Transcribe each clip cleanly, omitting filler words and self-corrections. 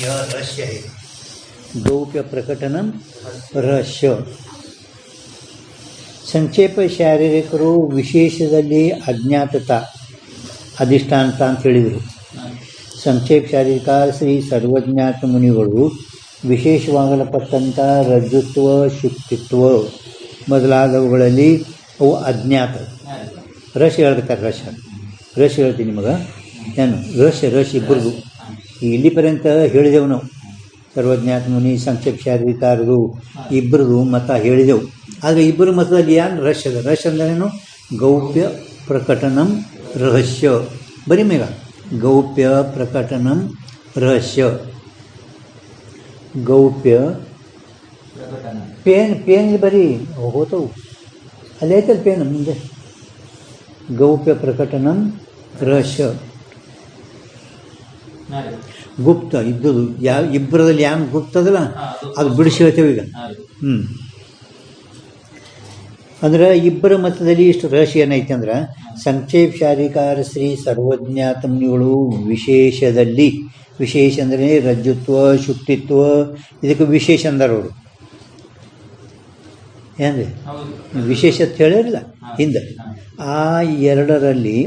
यह रहस्य है. गौप्य प्रकटनम रहस्य. ಸಂಕ್ಷೇಪ ಶಾರೀರಿಕರು ವಿಶೇಷದಲ್ಲಿ ಅಜ್ಞಾತತ ಅಧಿಷ್ಠಾಂತ ಅಂತ ಹೇಳಿದರು. ಸಂಕ್ಷೇಪ ಶಾರೀರಿಕ ಶ್ರೀ ಸರ್ವಜ್ಞಾತ ಮುನಿಗಳು ವಿಶೇಷವಾಗಲ್ಪಟ್ಟಂಥ ರಜ್ಜುತ್ವ ಶುಕ್ತಿತ್ವ ಮೊದಲಾದವುಗಳಲ್ಲಿ ಅವು ಅಜ್ಞಾತ. ರಹಸ್ಯ ಹೇಳ್ತಾರೆ. ರಹಸ್ಯ ಹೇಳ್ತೀನಿ ನಿಮಗೆ. ಏನು ರಹಸ್ಯ ಇಬ್ಬರದು ಇಲ್ಲಿ ಪರ್ಯಂತ ಹೇಳಿದೆವು ನಾವು. ಸರ್ವಜ್ಞಾತ ಮುನಿ ಸಂಕ್ಷೇಪ ಶಾರೀರಿಕಾರದು ಇಬ್ಬರದು ಮತ ಹೇಳಿದೆವು. ಆದರೆ ಇಬ್ಬರು ಮತದಲ್ಲಿ ಏನು ರಹಸ್ಯ ಅಂದ್ರೇನು? ಗೌಪ್ಯ ಪ್ರಕಟನಂ ರಹಸ್ಯ. ಬರೀ ಮೇಘ ಗೌಪ್ಯ ಪ್ರಕಟನಂ ರಹಸ್ಯ. ಗೌಪ್ಯ ಪೇನ್ ಬರೀ ಹೋತವು ಅಲ್ಲಿ ಐತಲ್ಲ ಪೇನ್ ಮುಂದೆ. ಗೌಪ್ಯ ಪ್ರಕಟನಂ ರಹಸ್ಯ. ಗುಪ್ತ ಇದ್ದದು ಯಾವ ಇಬ್ಬರದಲ್ಲಿ ಏನು ಗುಪ್ತ ಅದಲ್ಲ ಅದು ಬಿಡಿಸಿ ಹೇಳ್ತೇವೆ ಈಗ. ಅಂದ್ರೆ ಇಬ್ಬರ ಮತದಲ್ಲಿ ಇಷ್ಟು ರಹಸ್ಯ ಏನೈತೆ ಅಂದ್ರೆ, ಸಂಕ್ಷೇಪ ಶಾರೀಕಾರ ಶ್ರೀ ಸರ್ವಜ್ಞಾತ ಮುನಿಗಳು ವಿಶೇಷದಲ್ಲಿ, ವಿಶೇಷ ಅಂದರೆ ರಜ್ಜುತ್ವ ಶುಕ್ತಿತ್ವ ಇದಕ್ಕೆ ವಿಶೇಷ ಅಂದಾರ ಅವರು. ಏನ್ರಿ ವಿಶೇಷ ಅಂತ ಹೇಳಿರಲಿಲ್ಲ ಹಿಂದೆ. ಆ ಎರಡರಲ್ಲಿ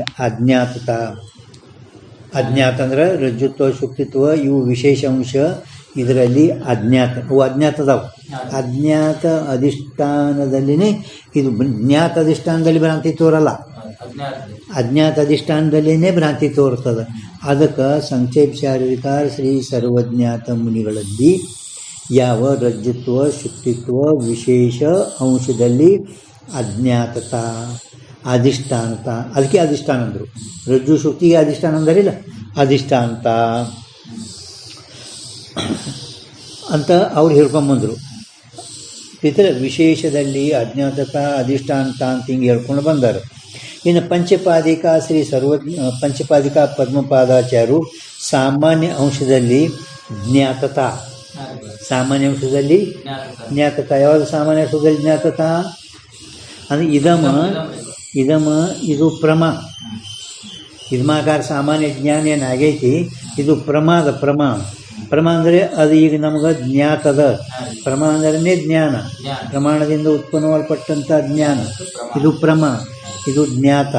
ಅಜ್ಞಾತ ಅಂದ್ರೆ ರಜ್ಜುತ್ವ ಶುಕ್ತಿತ್ವ ಇವು ವಿಶೇಷ ಅಂಶ. ಇದರಲ್ಲಿ ಅವು ಅಜ್ಞಾತದಾವು. ಅಜ್ಞಾತ ಅಧಿಷ್ಠಾನದಲ್ಲಿನೇ ಇದು ಜ್ಞಾತ ಅಧಿಷ್ಠಾನದಲ್ಲಿ ಭ್ರಾಂತಿ ತೋರಲ್ಲ. ಅಜ್ಞಾತ ಅಧಿಷ್ಠಾನದಲ್ಲಿನೇ ಭ್ರಾಂತಿ ತೋರ್ತದೆ. ಅದಕ್ಕೆ ಸಂಕ್ಷೇಪ ಶಾರೀರಿಕ ಶ್ರೀ ಸರ್ವಜ್ಞಾತ ಮುನಿಗಳಲ್ಲಿ ಯಾವ ರಜ್ಜುತ್ವ ಶುಕ್ತಿತ್ವ ವಿಶೇಷ ಅಂಶದಲ್ಲಿ ಅಜ್ಞಾತತ ಅಧಿಷ್ಠಾನತ, ಅದಕ್ಕೆ ಅಧಿಷ್ಠಾನ ಅಂದರು. ರಜ್ಜು ಶುಕ್ತಿಗೆ ಅಧಿಷ್ಠಾನ ಅಂದರಿಲ್ಲ, ಅಧಿಷ್ಠಾನತ ಅಂತ ಅವ್ರು ಹೇಳ್ಕೊಂಬಂದರು. ಇತರ ವಿಶೇಷದಲ್ಲಿ ಅಜ್ಞಾತತ ಅಧಿಷ್ಠಾನತ ಅಂತ ಹಿಂಗೆ ಹೇಳ್ಕೊಂಡು ಬಂದಾರೆ. ಇನ್ನು ಪಂಚಪಾದಿಕ ಪದ್ಮಪಾದಾಚಾರ್ಯರು ಸಾಮಾನ್ಯ ಅಂಶದಲ್ಲಿ ಜ್ಞಾತತ, ಸಾಮಾನ್ಯ ಅಂಶದಲ್ಲಿ ಜ್ಞಾತತ. ಯಾವುದು ಸಾಮಾನ್ಯ ಅಂಶದಲ್ಲಿ ಜ್ಞಾತತ ಅಂದರೆ ಇದಮ ಇದು ಇದಮಾಕಾರ ಸಾಮಾನ್ಯ ಜ್ಞಾನ ಏನಾಗೈತಿ, ಇದು ಪ್ರಮಾ ಅಂದರೆ ಅದು ಈಗ ನಮಗೆ ಜ್ಞಾತದ. ಪ್ರಮಾ ಅಂದ್ರೆ ಜ್ಞಾನ, ಪ್ರಮಾಣದಿಂದ ಉತ್ಪನ್ನವಾಗಲ್ಪಟ್ಟಂಥ ಜ್ಞಾನ. ಇದು ಇದು ಜ್ಞಾತ.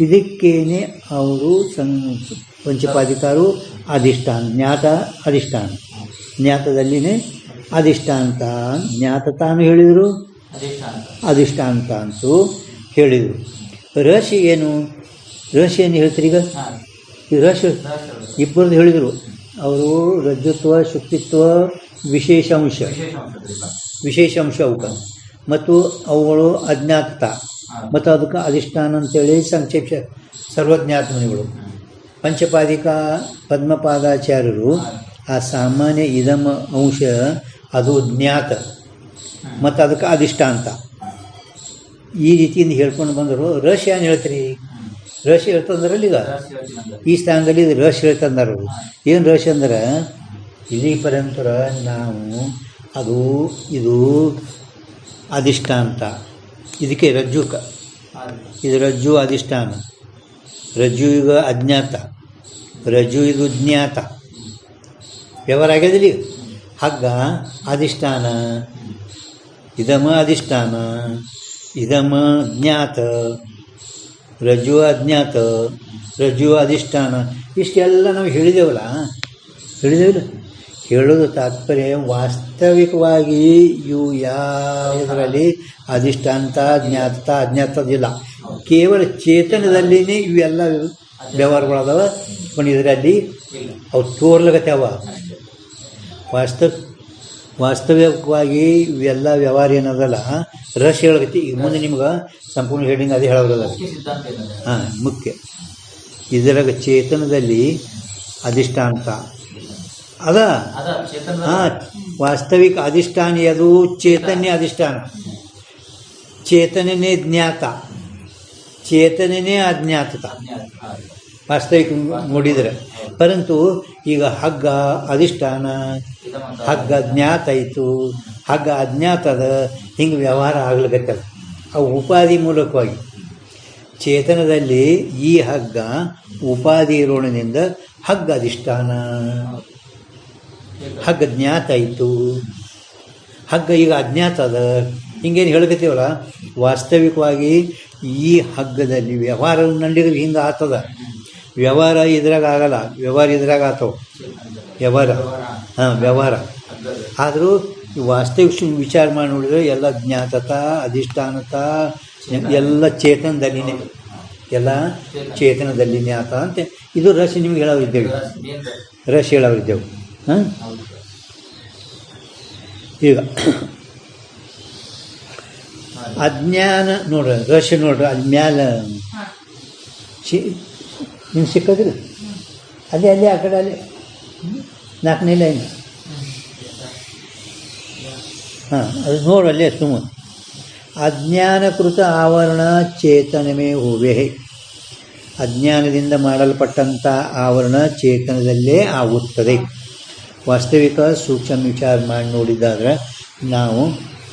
ಇದಕ್ಕೇನೆ ಅವರು ಪಂಚಪಾದಿಕಾರು ಅಧಿಷ್ಠಾನ, ಜ್ಞಾತ ಅಧಿಷ್ಠಾನ, ಜ್ಞಾತದಲ್ಲಿನೇ ಅಧಿಷ್ಠಾಂತ. ಜ್ಞಾತತಾನು ಹೇಳಿದರು, ಅಧಿಷ್ಠಾಂತ ಅಂತೂ ಹೇಳಿದರು. ರಹಸ್ಯ ಏನು ಹೇಳ್ತಾರೆ ಈಗ? ಈ ರಹಸ್ಯ ಇಬ್ಬರದ್ದು ಹೇಳಿದರು ಅವರು. ರಜ್ಜುತ್ವ ಶುಕ್ತಿತ್ವ ವಿಶೇಷ ಅಂಶ ಅವಕ್ಕೆ, ಮತ್ತು ಅವುಗಳು ಅಜ್ಞಾತತ ಮತ್ತು ಅದಕ್ಕೆ ಅಧಿಷ್ಠಾನ ಅಂತೇಳಿ ಸಂಕ್ಷೇಪ ಸರ್ವಜ್ಞಾತ ಮುನಿಗಳು. ಪಂಚಪಾದಿಕ ಪದ್ಮಪಾದಾಚಾರ್ಯರು ಆ ಸಾಮಾನ್ಯ ಇದಮ ಅಂಶ ಅದು ಜ್ಞಾತ ಮತ್ತು ಅದಕ್ಕೆ ಅಧಿಷ್ಠಾಂತ ಈ ರೀತಿಯಿಂದ ಹೇಳ್ಕೊಂಡು ಬಂದರು. ರಹಸ್ಯ ಏನು ಹೇಳ್ತೀರಿ? ರಹಸ್ಯ ಹೇಳ್ತಂದ್ರಲ್ಲಿ ಈಗ ಈ ಸ್ಥಾನದಲ್ಲಿ ಇದು ರಹಸ್ಯ ಹೇಳ್ತಂದಾರು. ಏನು ರಹಸ್ಯ ಅಂದ್ರೆ, ಇಲ್ಲಿ ಪರ್ಯಂತರ ನಾವು ಇದು ಅಧಿಷ್ಠಾಂತ, ಇದಕ್ಕೆ ಇದು ರಜ್ಜು ಅಧಿಷ್ಠಾನ. ರಜ್ಜು ಈಗ ಅಜ್ಞಾತ, ರಜ್ಜು ಇದು ಜ್ಞಾತ. ವ್ಯವಹಾರ ಆಗ್ಯದಿಲ್ಲ. ಹಗ್ಗ ಅಧಿಷ್ಠಾನ, ಇದಮ ಅಧಿಷ್ಠಾನ, ಇದಮ ಜ್ಞಾತ, ರಜ್ಜು ಅಜ್ಞಾತ, ರಜ್ಜು ಅಧಿಷ್ಠಾನ. ಇಷ್ಟೆಲ್ಲ ನಾವು ಹೇಳಿದೆವಿಲ್ಲ. ಹೇಳೋದು ತಾತ್ಪರ್ಯ ವಾಸ್ತವಿಕವಾಗಿ ಇವು ಯಾವುದರಲ್ಲಿ ಅಧಿಷ್ಠಾಂತ ಅಜ್ಞಾತದಿಲ್ಲ. ಕೇವಲ ಚೇತನದಲ್ಲಿನೇ ಇವೆಲ್ಲ ವ್ಯವಹಾರಗಳದಾವ. पण ಇದರಲ್ಲಿ ಅವು ತೋರ್ಲಗತ್ತವ. ವಾಸ್ತವಿಕವಾಗಿ ಇವೆಲ್ಲ ವ್ಯವಹಾರ ಏನದಲ್ಲ ರಹಸ್ಯ ಹೇಳಕತ್ತಿ. ಈಗ ಮುಂದೆ ನಿಮ್ಗೆ ಸಂಪೂರ್ಣ ಹೇಳಿಂಗ್ ಅದೇ ಹೇಳೋರಲ್ಲ. ಮುಖ್ಯ ಇದರಾಗ ಚೇತನದಲ್ಲಿ ಅಧಿಷ್ಠಾಂತ ಅದ. ವಾಸ್ತವಿಕ ಅಧಿಷ್ಠಾನ ಅದು ಚೇತನ್ಯ ಅಧಿಷ್ಠಾನ. ಚೇತನನೇ ಜ್ಞಾತ, ಚೇತನನೇ ಅಜ್ಞಾತತ ವಾಸ್ತವಿಕ ನೋಡಿದರೆ. ಪರಂತು ಈಗ ಹಗ್ಗ ಅಧಿಷ್ಠಾನ, ಹಗ್ಗ ಜ್ಞಾತ ಆಯಿತು, ಹಗ್ಗ ಅಜ್ಞಾತದ, ಹಿಂಗೆ ವ್ಯವಹಾರ ಆಗ್ಲಿಕತ್ತದ. ಅವು ಉಪಾಧಿ ಮೂಲಕವಾಗಿ. ಚೇತನದಲ್ಲಿ ಈ ಹಗ್ಗ ಉಪಾಧಿ ಇರೋಣದಿಂದ ಹಗ್ಗ ಅಧಿಷ್ಠಾನ. ಹಗ್ಗ ಜ್ಞಾತ ಆಯಿತು, ಹಗ್ಗ ಈಗ ಅಜ್ಞಾತ ಅದ. ಹಿಂಗೇನು ಹೇಳ್ಕತ್ತೀವಲ್ಲ, ವಾಸ್ತವಿಕವಾಗಿ ಈ ಹಗ್ಗದಲ್ಲಿ ವ್ಯವಹಾರ ನಂಡಿದ್ರೆ ಹಿಂಗೆ ಆಗ್ತದ. ವ್ಯವಹಾರ ಇದ್ರಾಗ ಆಗಲ್ಲ, ವ್ಯವಹಾರ ಇದ್ರಾಗ ಆಗ್ತವೆ. ವ್ಯವಹಾರ ಆದರೂ ವಾಸ್ತವಿಕ ವಿಚಾರ ಮಾಡಿ ನೋಡಿದ್ರೆ ಎಲ್ಲ ಜ್ಞಾತತ, ಅಧಿಷ್ಠಾನತ ಎಲ್ಲ ಚೇತನದಲ್ಲಿನೇ, ಎಲ್ಲ ಚೇತನದಲ್ಲಿನೇ ಆತ ಅಂತ ಇದು ರಹಸ್ಯ ನಿಮ್ಗೆ ಹೇಳೋರಿದ್ದೇವೆ, ರಹಸ್ಯ ಹೇಳೋರಿದ್ದೇವೆ. ಈಗ ಅಜ್ಞಾನ ನೋಡ್ರಿ, ರಹಸ್ಯ ನೋಡ್ರಿ, ಅದು ಮ್ಯಾಲ ನಿಮ್ಗೆ ಸಿಕ್ಕೋದಿಲ್ಲ, ಅಲ್ಲೇ ಆ ಕಡೆ ಅಲ್ಲೇ 4ನೇ ಲೈನ್. ಅದು ನೋಡಲ್ಲೇ ಸುಮ್ಮನೆ ಅಜ್ಞಾನಕೃತ ಆವರಣ ಚೇತನವೇ ಹೂವೆ. ಅಜ್ಞಾನದಿಂದ ಮಾಡಲ್ಪಟ್ಟಂಥ ಆವರಣ ಚೇತನದಲ್ಲೇ ಆಗುತ್ತದೆ. ವಾಸ್ತವಿಕ ಸೂಕ್ಷ್ಮ ವಿಚಾರ ಮಾಡಿ ನೋಡಿದಾದ್ರೆ ನಾವು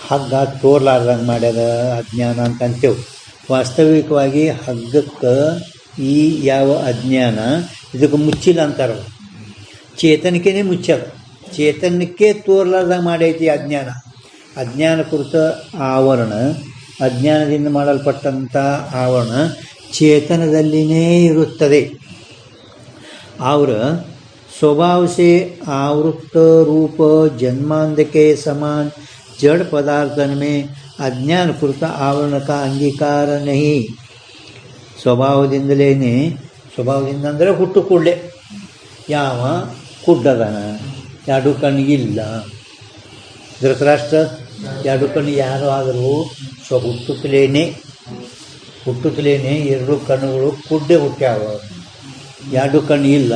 ಹಗ್ಗ ತೋರ್ಲಾರ್ದಂಗೆ ಮಾಡ್ಯಾರ ಅಜ್ಞಾನ ಅಂತ ಅಂತೇವೆ. ವಾಸ್ತವಿಕವಾಗಿ ಹಗ್ಗಕ್ಕೆ ಈ ಯಾವ ಅಜ್ಞಾನ ಇದಕ್ಕೆ ಮುಚ್ಚಿಲ್ಲ ಅಂತಾರ, ಚೇತನಕ್ಕೇ ಮುಚ್ಚದ, ಚೇತನಕ್ಕೆ ತೋರ್ಲಾರ್ದಂಗೆ ಮಾಡೈತಿ ಅಜ್ಞಾನ. ಅಜ್ಞಾನ ಕುರಿತ ಆವರಣ, ಅಜ್ಞಾನದಿಂದ ಮಾಡಲ್ಪಟ್ಟಂಥ ಆವರಣ ಚೇತನದಲ್ಲಿನೇ ಇರುತ್ತದೆ. ಅವರ स्वभाव से आवृत रूप जन्मांध के समान जड़ पदार्थन में अज्ञान कृत आवरण का अंगीकार नहीं. ಸ್ವಭಾವದಿಂದಲೇ, ಸ್ವಭಾವದಿಂದ ಅಂದರೆ ಹುಟ್ಟು ಕೂಡಲೇ ಯಾವ ಕುಡ್ಡದನ, ಎರಡು ಕಣ್ಣಿಗಿಲ್ಲ. ಧೃತರಾಷ್ಟ್ರ ಎರಡು ಕಣ್ಣು ಯಾರು ಆದರೂ ಹುಟ್ಟುತ್ತಲೇನೆ ಎರಡು ಕಣ್ಣುಗಳು ಕುಡ್ಡೆ ಹುಟ್ಟ್ಯಾವ, ಎರಡು ಕಣ್ಣು ಇಲ್ಲ.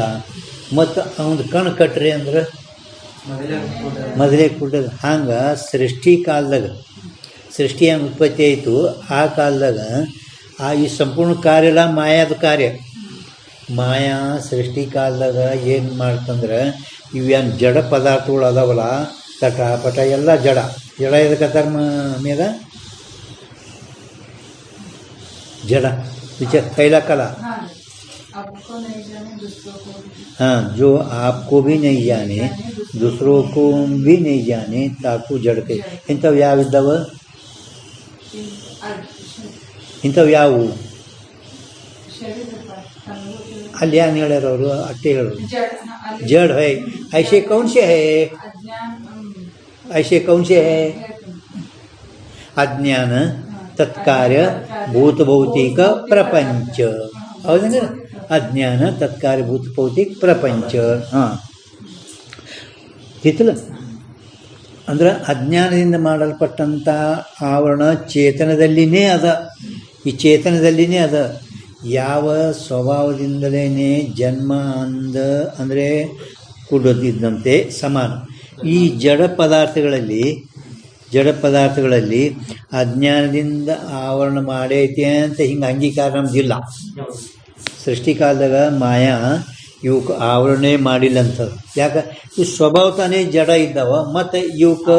ಮತ್ತು ಅವನು ಕಣ್ಣು ಕಟ್ರಿ ಅಂದ್ರೆ ಮೊದಲೇ ಕುಡ್ಡದ. ಹಂಗೆ ಸೃಷ್ಟಿ ಕಾಲದಾಗ, ಸೃಷ್ಟಿ ಹೆಂಗೆ ಉತ್ಪತ್ತಿ ಆಯಿತು ಆ ಕಾಲದಾಗ ಈ ಸಂಪೂರ್ಣ ಕಾರ್ಯ ಎಲ್ಲ ಮಾಯಾದ ಕಾರ್ಯ. ಮಾಯಾ ಸೃಷ್ಟಿ ಕಾಲದಾಗ ಏನು ಮಾಡ್ತಂದ್ರೆ ಇವೇನು ಜಡ ಪದಾರ್ಥಗಳು ಅದಾವಲ್ಲ, ತಟ ಪಟ ಎಲ್ಲ ಜಡ ಇದಕ್ಕೆ ಧರ್ಮ ಮೇಲೆ जड़ विचार पहला कला हाँ, जो आपको भी नहीं जाने दूसरों को भी नहीं जाने ताकू जड़ के इंथव याविದ್ದವ ಇಂಥವು ಯಾವುವು ಅಲ್ಲಿ ಏನು ಹೇಳ್ಯಾರ ಅವರು ಅಟ್ಟೆ ಹೇಳೋರು जड़ है ऐसे कौन से है ऐसे कौन से है अज्ञान तत्कार्य भूत भौतिक प्रपंच ಹೌದೇನ ಅಜ್ಞಾನ ತತ್ಕಾರ್ಯ ಭೂತ ಭೌತಿಕ ಪ್ರಪಂಚ ಹಾಂ ಇತ್ತಲ್ಲ ಅಂದ್ರೆ ಅಜ್ಞಾನದಿಂದ ಮಾಡಲ್ಪಟ್ಟಂಥ ಆವರಣ ಚೇತನದಲ್ಲಿನೇ ಅದ. ಈ ಚೇತನದಲ್ಲಿನೇ ಅದ. ಯಾವ ಸ್ವಭಾವದಿಂದಲೇ ಜನ್ಮ ಅಂದರೆ ಕುಡದಿದ್ದಂತೆ ಸಮಾನ. ಈ ಜಡ ಪದಾರ್ಥಗಳಲ್ಲಿ ಅಜ್ಞಾನದಿಂದ ಆವರಣ ಮಾಡೈತೆ ಅಂತ ಹಿಂಗೆ ಅಂಗೀಕಾರ ನಮ್ದಿಲ್ಲ. ಸೃಷ್ಟಿಕಾಲದಾಗ ಮಾಯಾ ಇವಕ್ಕೆ ಆವರಣೆ ಮಾಡಿಲ್ಲ ಅಂತದ್ದು. ಯಾಕೆ ಈ ಸ್ವಭಾವ ತಾನೇ ಜಡ ಇದ್ದಾವ, ಮತ್ತು ಇವಕ್ಕೆ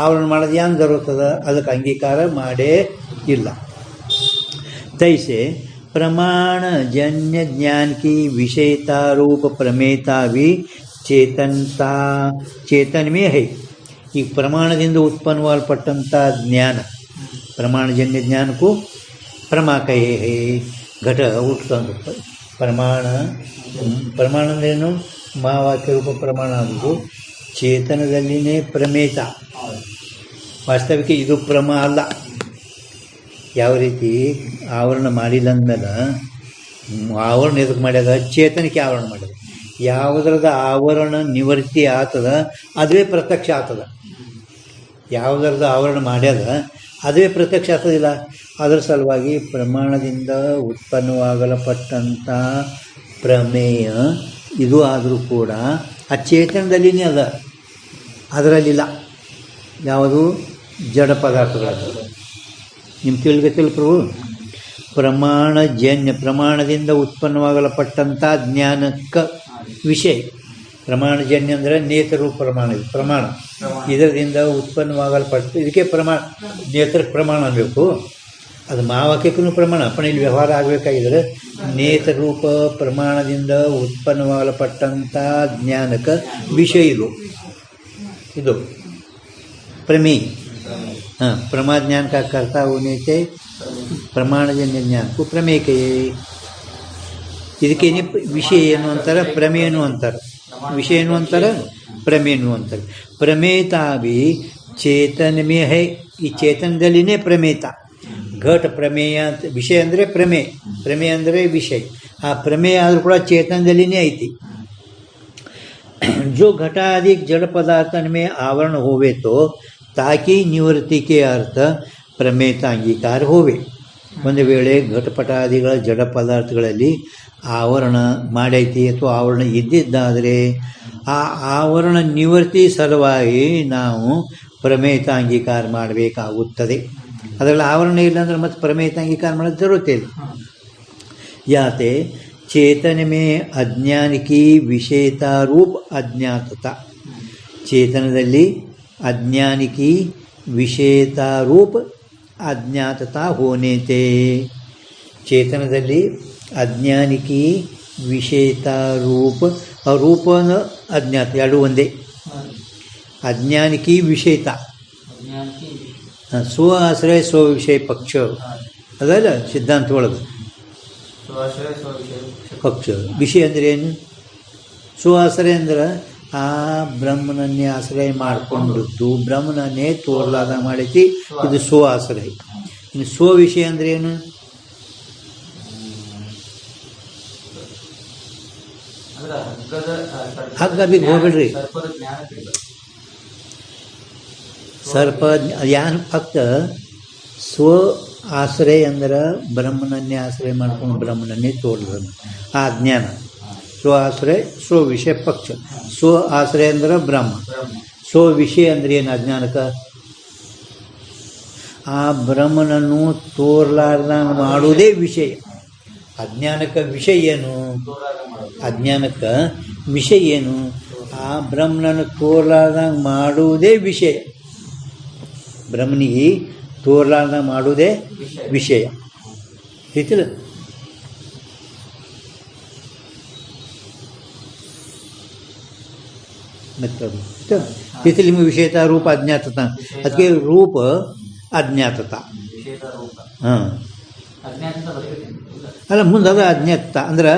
ಆವರಣ ಮಾಡೋದು ಹೆಂಗೆ ಬರುತ್ತದ, ಅದಕ್ಕೆ ಅಂಗೀಕಾರ ಮಾಡೇ ಇಲ್ಲ. तैसे प्रमाण जन्य ज्ञान की विषयता रूप प्रमेयता भी चेतन में है. ಈ ಪ್ರಮಾಣದಿಂದ ಉತ್ಪನ್ನವಾಗಲ್ಪಟ್ಟಂಥ ಜ್ಞಾನ, ಪ್ರಮಾಣಜನ್ಯ ಜ್ಞಾನಕ್ಕೂ ಪ್ರಮಾಕೈ ಹೇ ಘಟ ಹುಟ್ಟುತ್ತಂದು ಪ್ರಮಾಣ ಅಂದ್ರೇನು, ಮಹಾವಾಕ್ಯ ರೂಪ ಪ್ರಮಾಣ ಆಗೋದು ಚೇತನದಲ್ಲಿನೇ ಪ್ರಮೇತ. ವಾಸ್ತವಿಕ ಇದು ಪ್ರಮ ಅಲ್ಲ. ಯಾವ ರೀತಿ ಆವರಣ ಮಾಡಿಲ್ಲ ಅಂದಮೇಲೆ ಆವರಣ ಎದಕ್ಕೆ ಮಾಡ್ಯದ, ಚೇತನಕ್ಕೆ ಆವರಣ ಮಾಡ್ಯದ. ಯಾವುದರದ ಆವರಣ ನಿವೃತ್ತಿ ಆಗ್ತದ ಅದುವೇ ಪ್ರತ್ಯಕ್ಷ ಆಗ್ತದ. ಯಾವುದರದ ಆವರಣ ಮಾಡ್ಯದ ಅದುವೇ ಪ್ರತ್ಯಕ್ಷ ಆಗ್ತದಿಲ್ಲ. ಅದರ ಸಲುವಾಗಿ ಪ್ರಮಾಣದಿಂದ ಉತ್ಪನ್ನವಾಗಲ್ಪಟ್ಟಂಥ ಪ್ರಮೇಯ ಇದು ಆದರೂ ಕೂಡ ಆ ಚೇತನದಲ್ಲಿನೇ ಅದ, ಅದರಲ್ಲಿಲ್ಲ. ಯಾವುದು ಜಡ ಪದಾರ್ಥಗಳಾಗ್ತದೆ. ನಿಮ್ಮ ತಿಳಿಗತ್ತಿಲ್ಲ ಪ್ರಭು, ಪ್ರಮಾಣದಿಂದ ಉತ್ಪನ್ನವಾಗಲ್ಪಟ್ಟಂಥ ಜ್ಞಾನಕ್ಕೆ ವಿಷಯ. ಪ್ರಮಾಣಜನ್ಯ ಅಂದರೆ ನೇತೃ ಪ್ರಮಾಣ ಇದರಿಂದ ಉತ್ಪನ್ನವಾಗಲ್ಪಟ್ಟು ಇದಕ್ಕೆ ಪ್ರಮಾಣ, ನೇತ್ರ ಪ್ರಮಾಣ ಅನ್ನಬೇಕು. ಅದು ಮಾವಾಕ್ಯಕ್ಕೂ ಪ್ರಮಾಣ, ಅಪ್ಪಣ ಇಲ್ಲಿ ವ್ಯವಹಾರ ಆಗಬೇಕಾಗಿದ್ರೆ ನೇತರೂಪ ಪ್ರಮಾಣದಿಂದ ಉತ್ಪನ್ನವಾಗಲ್ಪಟ್ಟಂಥ ಜ್ಞಾನಕ್ಕೆ ವಿಷಯ ಇದು. ಇದು प्रमेय. हाँ, प्रमा ज्ञान का कर्ता होने से ಪ್ರಮಾಣಜನ್ಯ ಜ್ಞಾನಕ್ಕೂ ಪ್ರಮೇಯ ಕೈಯೇ. ಇದಕ್ಕೇನೆ ವಿಷಯ ಏನು ಅಂತಾರೆ, ಪ್ರಮೇಯನು ಅಂತಾರೆ. ವಿಷಯ ಏನು ಅಂತಾರೆ, ಪ್ರಮೇಯನು ಅಂತಾರೆ. ಪ್ರಮೇಯತಾ ಭೀ ಚೇತನ ಮೇ ಹೈ. ಈ ಚೇತನದಲ್ಲಿನೇ ಪ್ರಮೇಯತ. ಘಟ ಪ್ರಮೇಯ ಅಂತ, ವಿಷಯ ಅಂದರೆ ಪ್ರಮೇಯ, ಪ್ರಮೇಯ ಅಂದರೆ ವಿಷಯ. ಆ ಪ್ರಮೇಯ ಆದರೂ ಕೂಡ ಚೇತನದಲ್ಲಿನೇ ಐತಿ. जो घटाधिक जड़ पदार्थन में आवरण होवे तो ताकि निवृत्ति के अर्थ ಪ್ರಮೇಯತ ಅಂಗೀಕಾರ ಹೋವೆ. ಒಂದು ವೇಳೆ ಘಟಪಟಾದಿಗಳ ಜಡ ಪದಾರ್ಥಗಳಲ್ಲಿ ಆವರಣ ಮಾಡೈತಿ ಅಥವಾ ಆವರಣ ಇದ್ದಿದ್ದಾದರೆ ಆ ಆವರಣ ನಿವೃತ್ತಿ ಸಲುವಾಗಿ ನಾವು ಪ್ರಮೇಯತ ಅಂಗೀಕಾರ ಮಾಡಬೇಕಾಗುತ್ತದೆ. ಅದರಲ್ಲಿ ಆವರಣ ಇಲ್ಲ ಅಂದರೆ ಮತ್ತೆ ಪ್ರಮೇಯತ ಅಂಗೀಕಾರ ಮಾಡೋದು ಜರುರತೆ ಇಲ್ಲ. ಯಾತೆ चेतन में अज्ञान की विषयता रूप अज्ञातता. चेतनदल्ली अज्ञान की विषयता रूप अज्ञातता होने ते. चेतनदल्ली अज्ञान की विषयता रूप और रूप अज्ञात ಎರಡು ಒಂದೇ. अज्ञान की विषयता स्व आश्रय स्व विषय पक्ष ಅದಲ್ಲ ಸಿದ್ಧಾಂತ ಒಳಗೆ. ಪಕ್ಷ ವಿಷಯ ಅಂದರೆ ಏನು? ಸ್ವಾಶ್ರಯ ಅಂದ್ರೆ ಆ ಬ್ರಹ್ಮನನ್ನೇ ಆಶ್ರಯ ಮಾಡಿಕೊಂಡದ್ದು, ಬ್ರಹ್ಮನನ್ನೇ ತೋರ್ಲಾದ ಮಾಡೈತಿ, ಇದು ಸ್ವಾಶ್ರಯ. ಇನ್ನು ಸ್ವ ವಿಷಯ ಅಂದ್ರೆ ಏನು? ಹಗ್ಗ ಬಿ ಹೋಗ್ಬಿಡ್ರಿ. ಸರ್ಪ ಯಾನ್ ಫಕ್ತ ಸ್ವ ಆಶ್ರಯ ಅಂದ್ರೆ ಬ್ರಹ್ಮನನ್ನೇ ಆಶ್ರಯ ಮಾಡ್ಕೊಂಡು ಬ್ರಹ್ಮನನ್ನೇ ತೋರ್ಲದನ್ನು, ಆ ಜ್ಞಾನ. ಸ್ವ ಆಶ್ರಯ ಸ್ವ ವಿಷಯ ಪಕ್ಷ. ಸ್ವ ಆಶ್ರಯ ಅಂದ್ರೆ ಬ್ರಹ್ಮ, ಸ್ವ ವಿಷಯ ಅಂದ್ರೆ ಏನು? ಅಜ್ಞಾನಕ್ಕೆ ಆ ಬ್ರಹ್ಮನನ್ನು ತೋರ್ಲಾರ್ದಂಗೆ ಮಾಡುವುದೇ ವಿಷಯ. ಅಜ್ಞಾನಕ್ಕೆ ವಿಷಯ ಏನು? ಅಜ್ಞಾನಕ್ಕೆ ವಿಷಯ ಏನು? ಆ ಬ್ರಹ್ಮನನ್ನು ತೋರ್ಲಾರ್ದಂಗೆ ಮಾಡುವುದೇ ವಿಷಯ. ಬ್ರಹ್ಮನಿಗೆ ತೋರ್ಲಾರ್ದ ಮಾಡುವುದೇ ವಿಷಯ. ಐತಿಲ್ಲ? तिथि विषयता रूप अज्ञातता. ಅದಕ್ಕೆ ರೂಪ ಅಜ್ಞಾತತ. ಹಾಂ ಅಲ್ಲ, ಮುಂದೆ ಅದು ಅಜ್ಞಾತತ ಅಂದ್ರೆ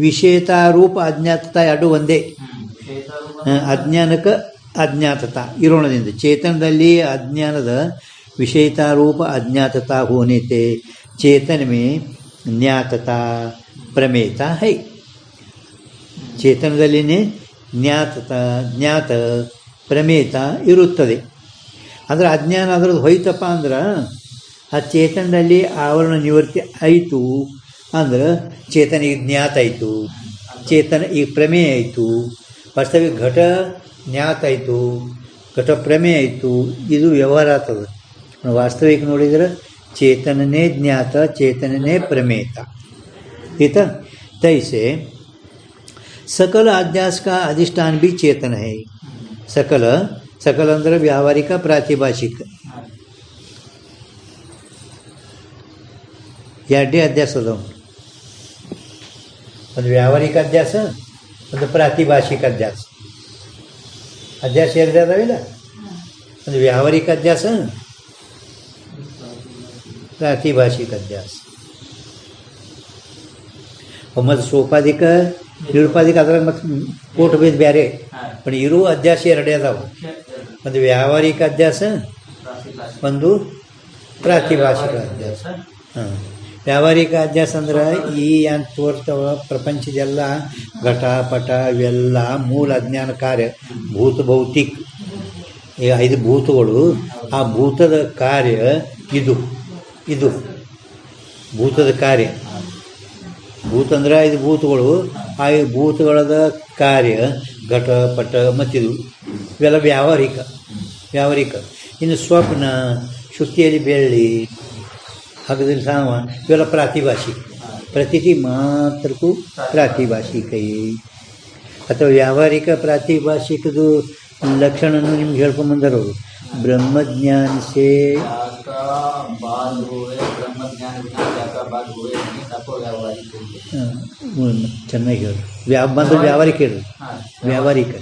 ವಿಷಯತಾ ರೂಪ ಅಜ್ಞಾತತ ಎರಡು ಒಂದೇ. ಅಜ್ಞಾನಕ್ಕೆ ಅಜ್ಞಾತತ ಇರೋಣದಿಂದ ಚೇತನದಲ್ಲಿ ಅಜ್ಞಾನದ विषयता रूप अज्ञातता होने से चेतन में ज्ञातता प्रमेयता है. ಚೇತನದಲ್ಲಿನೇ ಜ್ಞಾತ ಪ್ರಮೇಯತ ಇರುತ್ತದೆ. ಅಂದರೆ ಅಜ್ಞಾನ ಅದ್ರದ್ದು ಹೋಯ್ತಪ್ಪ ಅಂದ್ರೆ ಆ ಚೇತನದಲ್ಲಿ ಆವರಣ ನಿವೃತ್ತಿ ಆಯಿತು ಅಂದ್ರೆ ಚೇತನ ಈಗ ಜ್ಞಾತ ಆಯಿತು, ಚೇತನ ಈಗ ಪ್ರಮೇಯ ಆಯಿತು. ವಾಸ್ತವಿಕ ಘಟ ಜ್ಞಾತ ಆಯಿತು, ಘಟ ಪ್ರಮೇಯ ಆಯಿತು. ಇದು ವ್ಯವಹಾರ ಆಗ್ತದೆ. वास्तविक नोड़िद्रे चेतनने ज्ञात, चेतनने प्रमेयता. ठीक है? तैसे सकल अध्यास का अधिष्ठान भी चेतन है. सकल सकल अंदर व्यावहारिक प्रातिभाषिक ಎರಡೇ ಅಧ್ಯಾಸ ಅದಾವ. ಒಂದು ವ್ಯಾವಹಾರಿಕ ಅಧ್ಯಾಸ, ಒಂದು ಪ್ರಾತಿಭಾಷಿಕ ಅಧ್ಯಾಸ. ಅಧ್ಯಾಸ ಎರಡೇ ಅದಾವಿಲ್ಲ. ಒಂದು ವ್ಯಾವಹಾರಿಕ ಅಧ್ಯಾಸ, ಪ್ರಾತಿಭಾಷಿಕ ಅಧ್ಯಾಸ. ಮತ್ತು ಸೋಪಾಧಿಕ ನಿರುಪಾಧಿಕ ಅದ್ರಾಗ ಮತ್ತು ಕೋಟ್ ಭೇದ ಬೇರೆ. ಬಟ್ ಇರುವ ಅಧ್ಯಾಸ ಎರಡೇ ಅದಾವೆ. ಒಂದು ವ್ಯಾವಹಾರಿಕ ಅಧ್ಯಾಸ, ಒಂದು ಪ್ರಾತಿಭಾಷಿಕ ಅಧ್ಯಾಸ. ಹಾಂ, ವ್ಯಾವಹಾರಿಕ ಅಧ್ಯಾಸ ಅಂದ್ರೆ ಈ ಏನು ತೋರ್ತಾವ ಪ್ರಪಂಚದೆಲ್ಲ ಘಟ ಪಟ ಇವೆಲ್ಲ ಮೂಲ ಅಜ್ಞಾನ ಕಾರ್ಯ. ಭೂತ ಭೌತಿಕ ಈ 5 ಭೂತಗಳು, ಆ ಭೂತದ ಕಾರ್ಯ ಇದು ಇದು ಭೂತದ ಕಾರ್ಯ. ಭೂತ ಅಂದ್ರೆ 5 ಭೂತಗಳು, ಆ 5 ಭೂತಗಳದ ಕಾರ್ಯ ಘಟ ಪಟ ಮತ್ತಿದು ಇವೆಲ್ಲ ವ್ಯಾವಹಾರಿಕ. ಇನ್ನು ಸ್ವಪ್ನ, ಶುದ್ಧಿಯಲ್ಲಿ ಬೆಳ್ಳಿ, ಹಗದಲ್ಲಿ ಸಾವ ಇವೆಲ್ಲ ಪ್ರಾತಿಭಾಷಿಕ. ಪ್ರತೀತಿ ಮಾತ್ರಕ್ಕೂ ಪ್ರಾತಿಭಾಷಿಕ. ಅಥವಾ ವ್ಯಾವಹಾರಿಕ ಪ್ರಾತಿಭಾಷಿಕದು ಲಕ್ಷಣನು ನಿಮ್ಗೆ ಹೇಳ್ಕೊಂಬಂದರು. ಬ್ರಹ್ಮಜ್ಞಾನ ಸೇ ಚೆನ್ನಾಗಿ ಹೇಳಿ. ವ್ಯಾವಹಾರಿಕ ಹೇಳಿ. ವ್ಯಾವಹಾರಿಕ.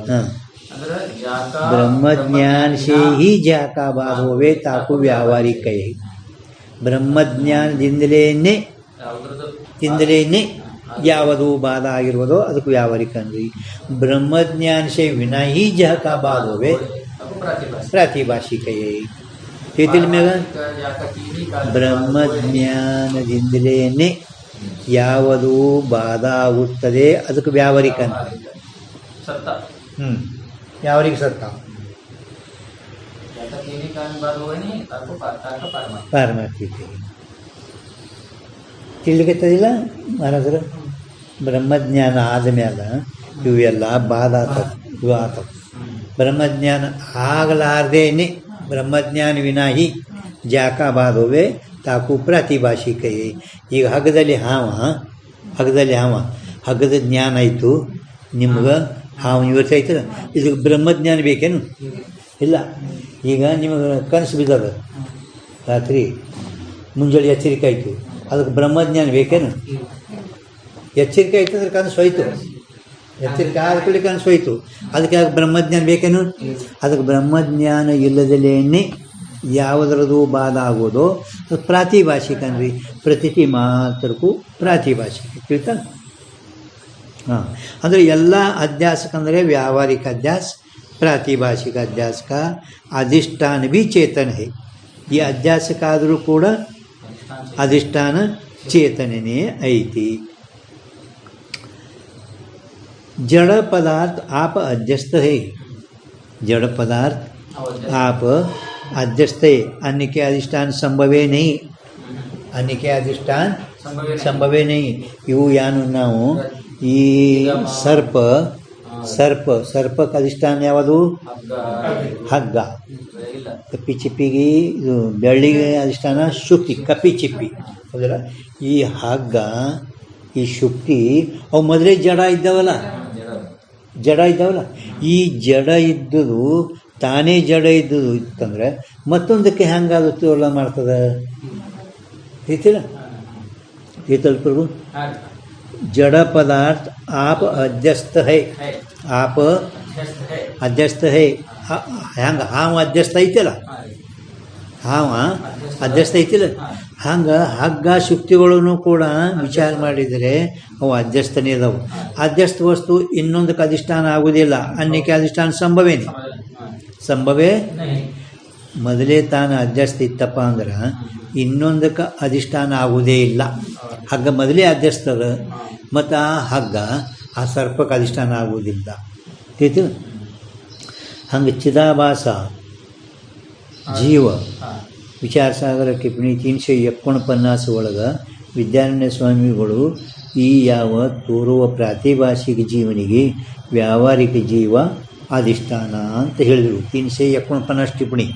ಹಾಂ, ब्रह्मज्ञान से ही ज्या का बाद होवे ताकू व्यावहारिक है ಬ್ರಹ್ಮಜ್ಞಾನದಿಂದಲೇನೆ ಯಾವುದು ಬಾಧ ಆಗಿರ್ಬೋದೋ ಅದಕ್ಕೆ ವ್ಯಾವಹಾರಿಕ ಅಂದ್ರಿ ಬ್ರಹ್ಮಜ್ಞಾನಸೆ ವಿನಾ ಹಿ ಜಹ ಕಾ ಬಾಧ ಹೋವೆ ಪ್ರಾತಿಭಾಷಿಕ ತಿಳಿದ ಮ್ಯಾಗ ಬ್ರಹ್ಮಜ್ಞಾನದಿಂದಲೇನೆ ಯಾವುದು ಬಾಧ ಆಗುತ್ತದೆ ಅದಕ್ಕೆ ವ್ಯಾವಹಾರಿಕ ಅಂತ ವ್ಯಾವಹಾರಿಕ ಸತ್ತ ಪಾರಮಾರ್ಥಿಕ ತಿಳಿಲಿಕ್ಕತ್ತದಿಲ್ಲ ಮಹಾರಾಜರ ಬ್ರಹ್ಮಜ್ಞಾನ ಆದಮ್ಯಾಲ ಇವೆಲ್ಲ ಬಾಧ ಆತವ ಇವು ಆತವ ಬ್ರಹ್ಮಜ್ಞಾನ ಆಗಲಾರ್ದೇನೆ ಬ್ರಹ್ಮಜ್ಞಾನ ವಿನಾಹಿ ಜಾಕ ಬಾಧೋವೆ ತಾಕು ಪ್ರಾತಿಭಾಷಿಕ ಈಗ ಹಗ್ಗದಲ್ಲಿ ಹಗ್ಗದ ಜ್ಞಾನ ಆಯಿತು ನಿಮ್ಗೆ ಹಾವು ಇವತ್ತು ಆಯ್ತದ ಇದಕ್ಕೆ ಬ್ರಹ್ಮಜ್ಞಾನ ಬೇಕೇನು ಇಲ್ಲ ಈಗ ನಿಮಗೆ ಕನಸು ಬಿದ್ದದ ರಾತ್ರಿ ಮುಂಜಾನೆ ಎಚ್ಚರಿಕೆ ಆಯಿತು ಅದಕ್ಕೆ ಬ್ರಹ್ಮಜ್ಞಾನ ಬೇಕೇನು ಎಚ್ಚರಿಕೆ ಆಯ್ತು ಅಂದ್ರೆ ಕನಸು ಹೋಯ್ತು ಎಚ್ಚರಿಕೆ ಆದ ಕೂಡಲೇ ಕನಸು ಹೋಯ್ತು ಅದಕ್ಕೆ ಬ್ರಹ್ಮಜ್ಞಾನ ಬೇಕೇನು ಅದಕ್ಕೆ ಬ್ರಹ್ಮಜ್ಞಾನ ಇಲ್ಲದಲೇನೆ ಯಾವುದರದು ಬಾಧ ಆಗೋದು ಅದು ಪ್ರಾತಿಭಾಷಿಕ ಅನ್ರಿ ಪ್ರತಿಟಿ ಮಾತ್ರಕ್ಕೂ ಪ್ರಾತಿಭಾಷಿಕ ತಿಳ್ತಾ ಹಾಂ ಅಂದರೆ ಎಲ್ಲ ಅಧ್ಯಾಸಕಂದರೆ ವ್ಯಾವಹಾರಿಕ ಅಧ್ಯಾಸ ಪ್ರಾತಿಭಾಷಿಕ ಅಧ್ಯಾಸ का अधिष्ठान भी चेतन है ये अध्यासक आದರೂ ಕೂಡ अधिष्ठान चेतनನೇ ಐತಿ जड़ पदार्थ आप अध्यस्त है जड़ पदार्थ आप अध्यस्त है अन्य के अधिष्ठान संभवे नहीं अन्य के अधिष्ठान संभवे नहीं ಇವು ಯಾನು ನಾವು ಈ ಸರ್ಪಕ್ಕೆ ಅಧಿಷ್ಠಾನ ಯಾವುದು ಹಗ್ಗ ಕಪ್ಪಿ ಚಿಪ್ಪಿಗೆ ಇದು ಬೆಳ್ಳಿಗೆ ಅಧಿಷ್ಠಾನ ಶುಕ್ತಿ ಕಪ್ಪಿ ಚಿಪ್ಪಿ ಹೌದಲ್ಲ ಈ ಹಗ್ಗ ಈ ಶುಕ್ತಿ ಅವು ಮೊದಲೇ ಜಡ ಇದ್ದಾವಲ್ಲ ಈ ಜಡ ಇದ್ದುದು ತಾನೇ ಜಡ ಇದ್ದುದು ಇತ್ತಂದ್ರೆ ಮತ್ತೊಂದಕ್ಕೆ ಹೆಂಗಾಗುತ್ತೆ ಎಲ್ಲ ಮಾಡ್ತದ ತೀತಲ್ ಪ್ರಭು जड़ पदार्थ आप अध्यस्त है आप अध्यस्त है ಹಂಗೆ ಹಾವು ಅಧ್ಯಸ್ತ ಐತಿಲ್ಲ ಅಧ್ಯಸ್ತ ಐತಿಲ್ಲ ಹಂಗೆ ಹಗ್ಗ ಶುಕ್ತಿಗಳನ್ನು ಕೂಡ ವಿಚಾರ ಮಾಡಿದರೆ ಅವು ಅಧ್ಯಸ್ತನೇ ಅದಾವು ಅಧ್ಯಸ್ತ ವಸ್ತು ಇನ್ನೊಂದಕ್ಕೆ ಅಧಿಷ್ಠಾನ ಆಗುವುದಿಲ್ಲ ಅನ್ಯಕ್ಕೆ ಅಧಿಷ್ಠಾನ ಸಂಭವೇ ಮೊದಲೇ ತಾನು ಅಧ್ಯಸ್ತ ಇತ್ತಪ್ಪ ಅಂದ್ರೆ ಇನ್ನೊಂದಕ್ಕೆ ಅಧಿಷ್ಠಾನ ಆಗುವುದೇ ಇಲ್ಲ ಹಗ್ಗ ಮೊದಲೇ ಅಧ್ಯಸ್ತದ ಮತ್ತು ಆ ಹಗ್ಗ ಆ ಸರ್ಪಕ್ಕೆ ಅಧಿಷ್ಠಾನ ಆಗುವುದಿಲ್ಲ ತಿಳಿತು ಹಂಗೆ ಚಿದಾಭಾಸ ಜೀವ ವಿಚಾರಸಾಗರ ಟಿಪ್ಪಣಿ 349 ಒಳಗೆ ವಿದ್ಯಾರಣ್ಯ ಸ್ವಾಮಿಗಳು ಈ ಯಾವ ತೋರುವ ಪ್ರಾತಿಭಾಷಿಕ ಜೀವನಿಗೆ ವ್ಯಾವಹಾರಿಕ ಜೀವ ಅಧಿಷ್ಠಾನ ಅಂತ ಹೇಳಿದರು 349 ಟಿಪ್ಪಣಿ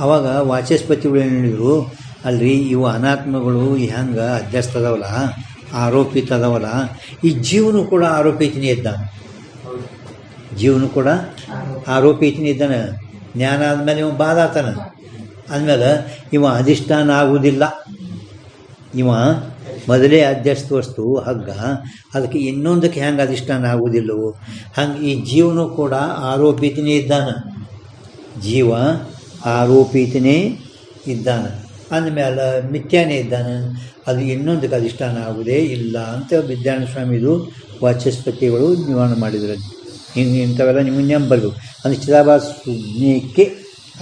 ಆವಾಗ ವಾಚಸ್ಪತಿಗಳು ಏನು ಹೇಳಿದರು ಅಲ್ರಿ ಇವು ಅನಾತ್ಮಗಳು ಹೆಂಗೆ ಅಧ್ಯಸ್ತ ಅದಾವಲ್ಲ ಆರೋಪಿತ ಅದಾವಲ್ಲ ಈ ಜೀವನು ಕೂಡ ಆರೋಪಿತನೇ ಇದ್ದಾನೆ ಇದ್ದಾನೆ ಜ್ಞಾನ ಆದಮೇಲೆ ಇವ ಬಾಧ ಆತಾನ ಅಂದಮೇಲೆ ಇವ ಅಧಿಷ್ಠಾನ ಆಗುವುದಿಲ್ಲ ಇವ ಮೊದಲೇ ಅಧ್ಯಸ್ತ ವಸ್ತು ಹಗ್ಗ ಅದಕ್ಕೆ ಇನ್ನೊಂದಕ್ಕೆ ಹೆಂಗೆ ಅಧಿಷ್ಠಾನ ಆಗುವುದಿಲ್ಲವೋ ಹಂಗೆ ಈ ಜೀವನು ಕೂಡ ಆರೋಪಿತನೇ ಇದ್ದಾನೆ ಜೀವ ಆರೋಪಿತನೇ ಇದ್ದಾನೆ ಅಂದಮೇಲೆ ಮಿಥ್ಯಾನೇ ಇದ್ದಾನೆ ಅದು ಇನ್ನೊಂದಕ್ಕೆ ಅಧಿಷ್ಠಾನ ಆಗುವುದೇ ಇಲ್ಲ ಅಂತ ವಿದ್ಯಾರಣ್ಯ ಸ್ವಾಮಿದು ವಾಚಸ್ಪತಿಗಳು ನಿವಾರಣೆ ಮಾಡಿದ್ರು ಹಿಂಗೆ ಇಂಥವೆಲ್ಲ ನಿಮಗೆ ನೆನಪು ಬರಬೇಕು ಅಂದರೆ ಚಿದಾಭಾಸ ಸುಜ್ಞಕ್ಕೆ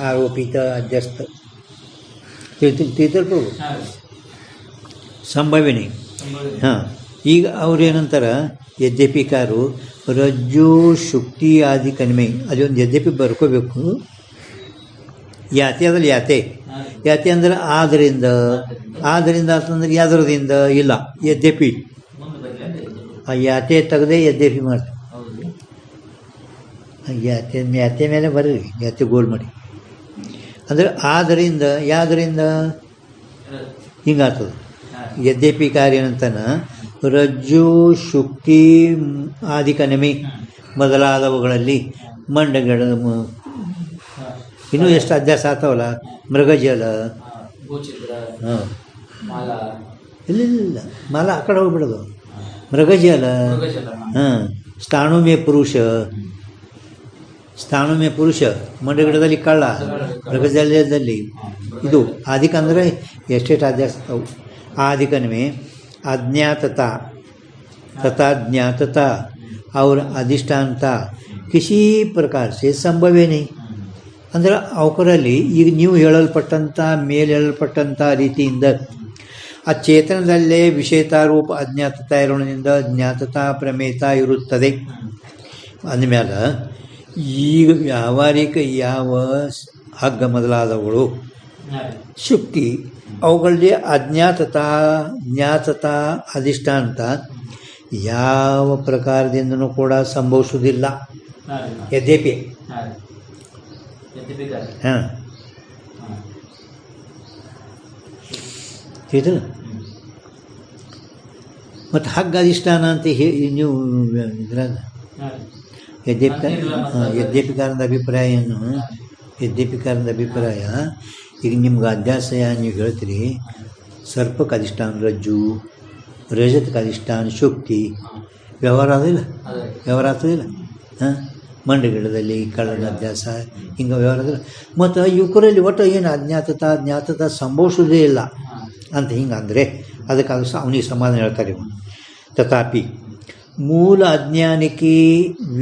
ಆರೋಪಿತ ಅಧ್ಯಸ್ತ ತಿಳ್ತಿರ್ಬೋದು ಸಂಭವಿನಿ ಹಾಂ ಈಗ ಅವ್ರೇನಂತಾರೆ ಯದ್ಯಪಿಕಾರು ರಜ್ಜು ಶುಕ್ತಿ ಆದಿ ಕಡಿಮೆ ಅದೊಂದು ಯದ್ಯಪಿ ಬರ್ಕೋಬೇಕು ಯಾತೆ ಅದ್ರಲ್ಲಿ ಯಾತೆ ಅಂದರೆ ಆದ್ದರಿಂದ ಅಂತಂದ್ರೆ ಯಾವ್ದ್ರದಿಂದ ಇಲ್ಲ ಯದ್ಯಪಿ ಆ ಯಾತೆ ತೆಗೆದೇ ಯದ್ಯಪಿ ಮಾಡ್ತಾರೆ ಯಾತೆ ಮೇಲೆ ಬರ್ರಿ ಯಾತೆ ಗೋಲ್ ಮಾಡಿ ಅಂದರೆ ಆದ್ದರಿಂದ ಯಾವ್ದರಿಂದ ಹಿಂಗಾಗ್ತದೆ ಯದ್ಯಪಿ ಕಾರ್ಯ ಏನಂತಾನ ರಜ್ಜು ಶುಕ್ತಿ ಆದಿ ಕನಿಮೆ ಮೊದಲಾದವುಗಳಲ್ಲಿ ಮಂಡಗಳ ಇನ್ನೂ ಎಷ್ಟು ಅಧ್ಯಾಸ ಆಗ್ತಾವಲ್ಲ ಮೃಗಜಲ ಹಾಂ ಇಲ್ಲ ಮಾಲ ಆ ಕಡೆ ಹೋಗ್ಬಿಡೋದು ಮೃಗಜಲ ಹಾಂ ಸ್ಥಾಣುಮೇ ಪುರುಷ ಸ್ಥಾನಮೇ ಪುರುಷ, ಮಂಡಗಿಡದಲ್ಲಿ ಕಳ್ಳ, ಮೃಗಜಲ್ಯದಲ್ಲಿ ಇದು ಆದಿಕ ಅಂದರೆ ಎಷ್ಟೇಟು ಅಧ್ಯಾಸ ಆದಿಕನ್ಮೇ अज्ञातता तथा ज्ञातता और अधिष्ठानता किसी प्रकार से संभवे नहीं ಅಂದರೆ ಅವಕರಲ್ಲಿ ಈಗ ನೀವು ಹೇಳಲ್ಪಟ್ಟಂಥ ಮೇಲೆ ಹೇಳಲ್ಪಟ್ಟಂಥ ರೀತಿಯಿಂದ ಆ ಚೇತನದಲ್ಲೇ ವಿಷೇತಾರೂಪ ಅಜ್ಞಾತತಾ ಇರೋಣದಿಂದ ಜ್ಞಾತತಾ ಪ್ರಮೇತ ಇರುತ್ತದೆ ಅಂದಮೇಲೆ ಈಗ ವ್ಯಾವಹಾರಿಕ ಯಾವ ಹಗ್ಗ ಮೊದಲಾದವುಗಳು ಶುಕ್ತಿ ಅವುಗಳಲ್ಲಿ ಅಜ್ಞಾತತಾ ಜ್ಞಾತತಾ ಅಧಿಷ್ಠಾನತ ಯಾವ ಪ್ರಕಾರದಿಂದನೂ ಕೂಡ ಸಂಭವಿಸುವುದಿಲ್ಲ. ಯದ್ಯಪಿ ಹಾಂ ಇದು ಮತ್ತು ಹಗ್ಗ ಅಧಿಷ್ಠಾನ ಅಂತ ನೀವು ಇದ್ರಾಗ ಯದ್ಯಪಿಕಾರದ ಅಭಿಪ್ರಾಯ ಈಗ ನಿಮ್ಗೆ ಅಧ್ಯಾಸಯ ನೀವು ಹೇಳ್ತೀರಿ ಸರ್ಪಕ್ಕೆ ಅಧಿಷ್ಠಾನ ರಜ್ಜು, ರಜತಕ್ಕೆ ಅಧಿಷ್ಠಾನ ಶುಕ್ತಿ, ವ್ಯವಹಾರ ಆಗ್ತದಿಲ್ಲ ಹಾಂ ಮಂಡಗಿಡದಲ್ಲಿ ಕಳ್ಳನ ಅಭ್ಯಾಸ ಹಿಂಗೆ ವ್ಯವಹಾರ ಅದಿಲ್ಲ. ಮತ್ತು ಯುವಕರಲ್ಲಿ ಒಟ್ಟು ಏನು ಜ್ಞಾತತ ಸಂಭವಿಸೋದೇ ಇಲ್ಲ ಅಂತ ಹಿಂಗೆ ಅಂದರೆ ಅದಕ್ಕಾಗ ಅವನಿಗೆ ಸಮಾಧಾನ ಹೇಳ್ತಾರೆ. ತಥಾಪಿ ಮೂಲ ಅಜ್ಞಾನಿಕಿ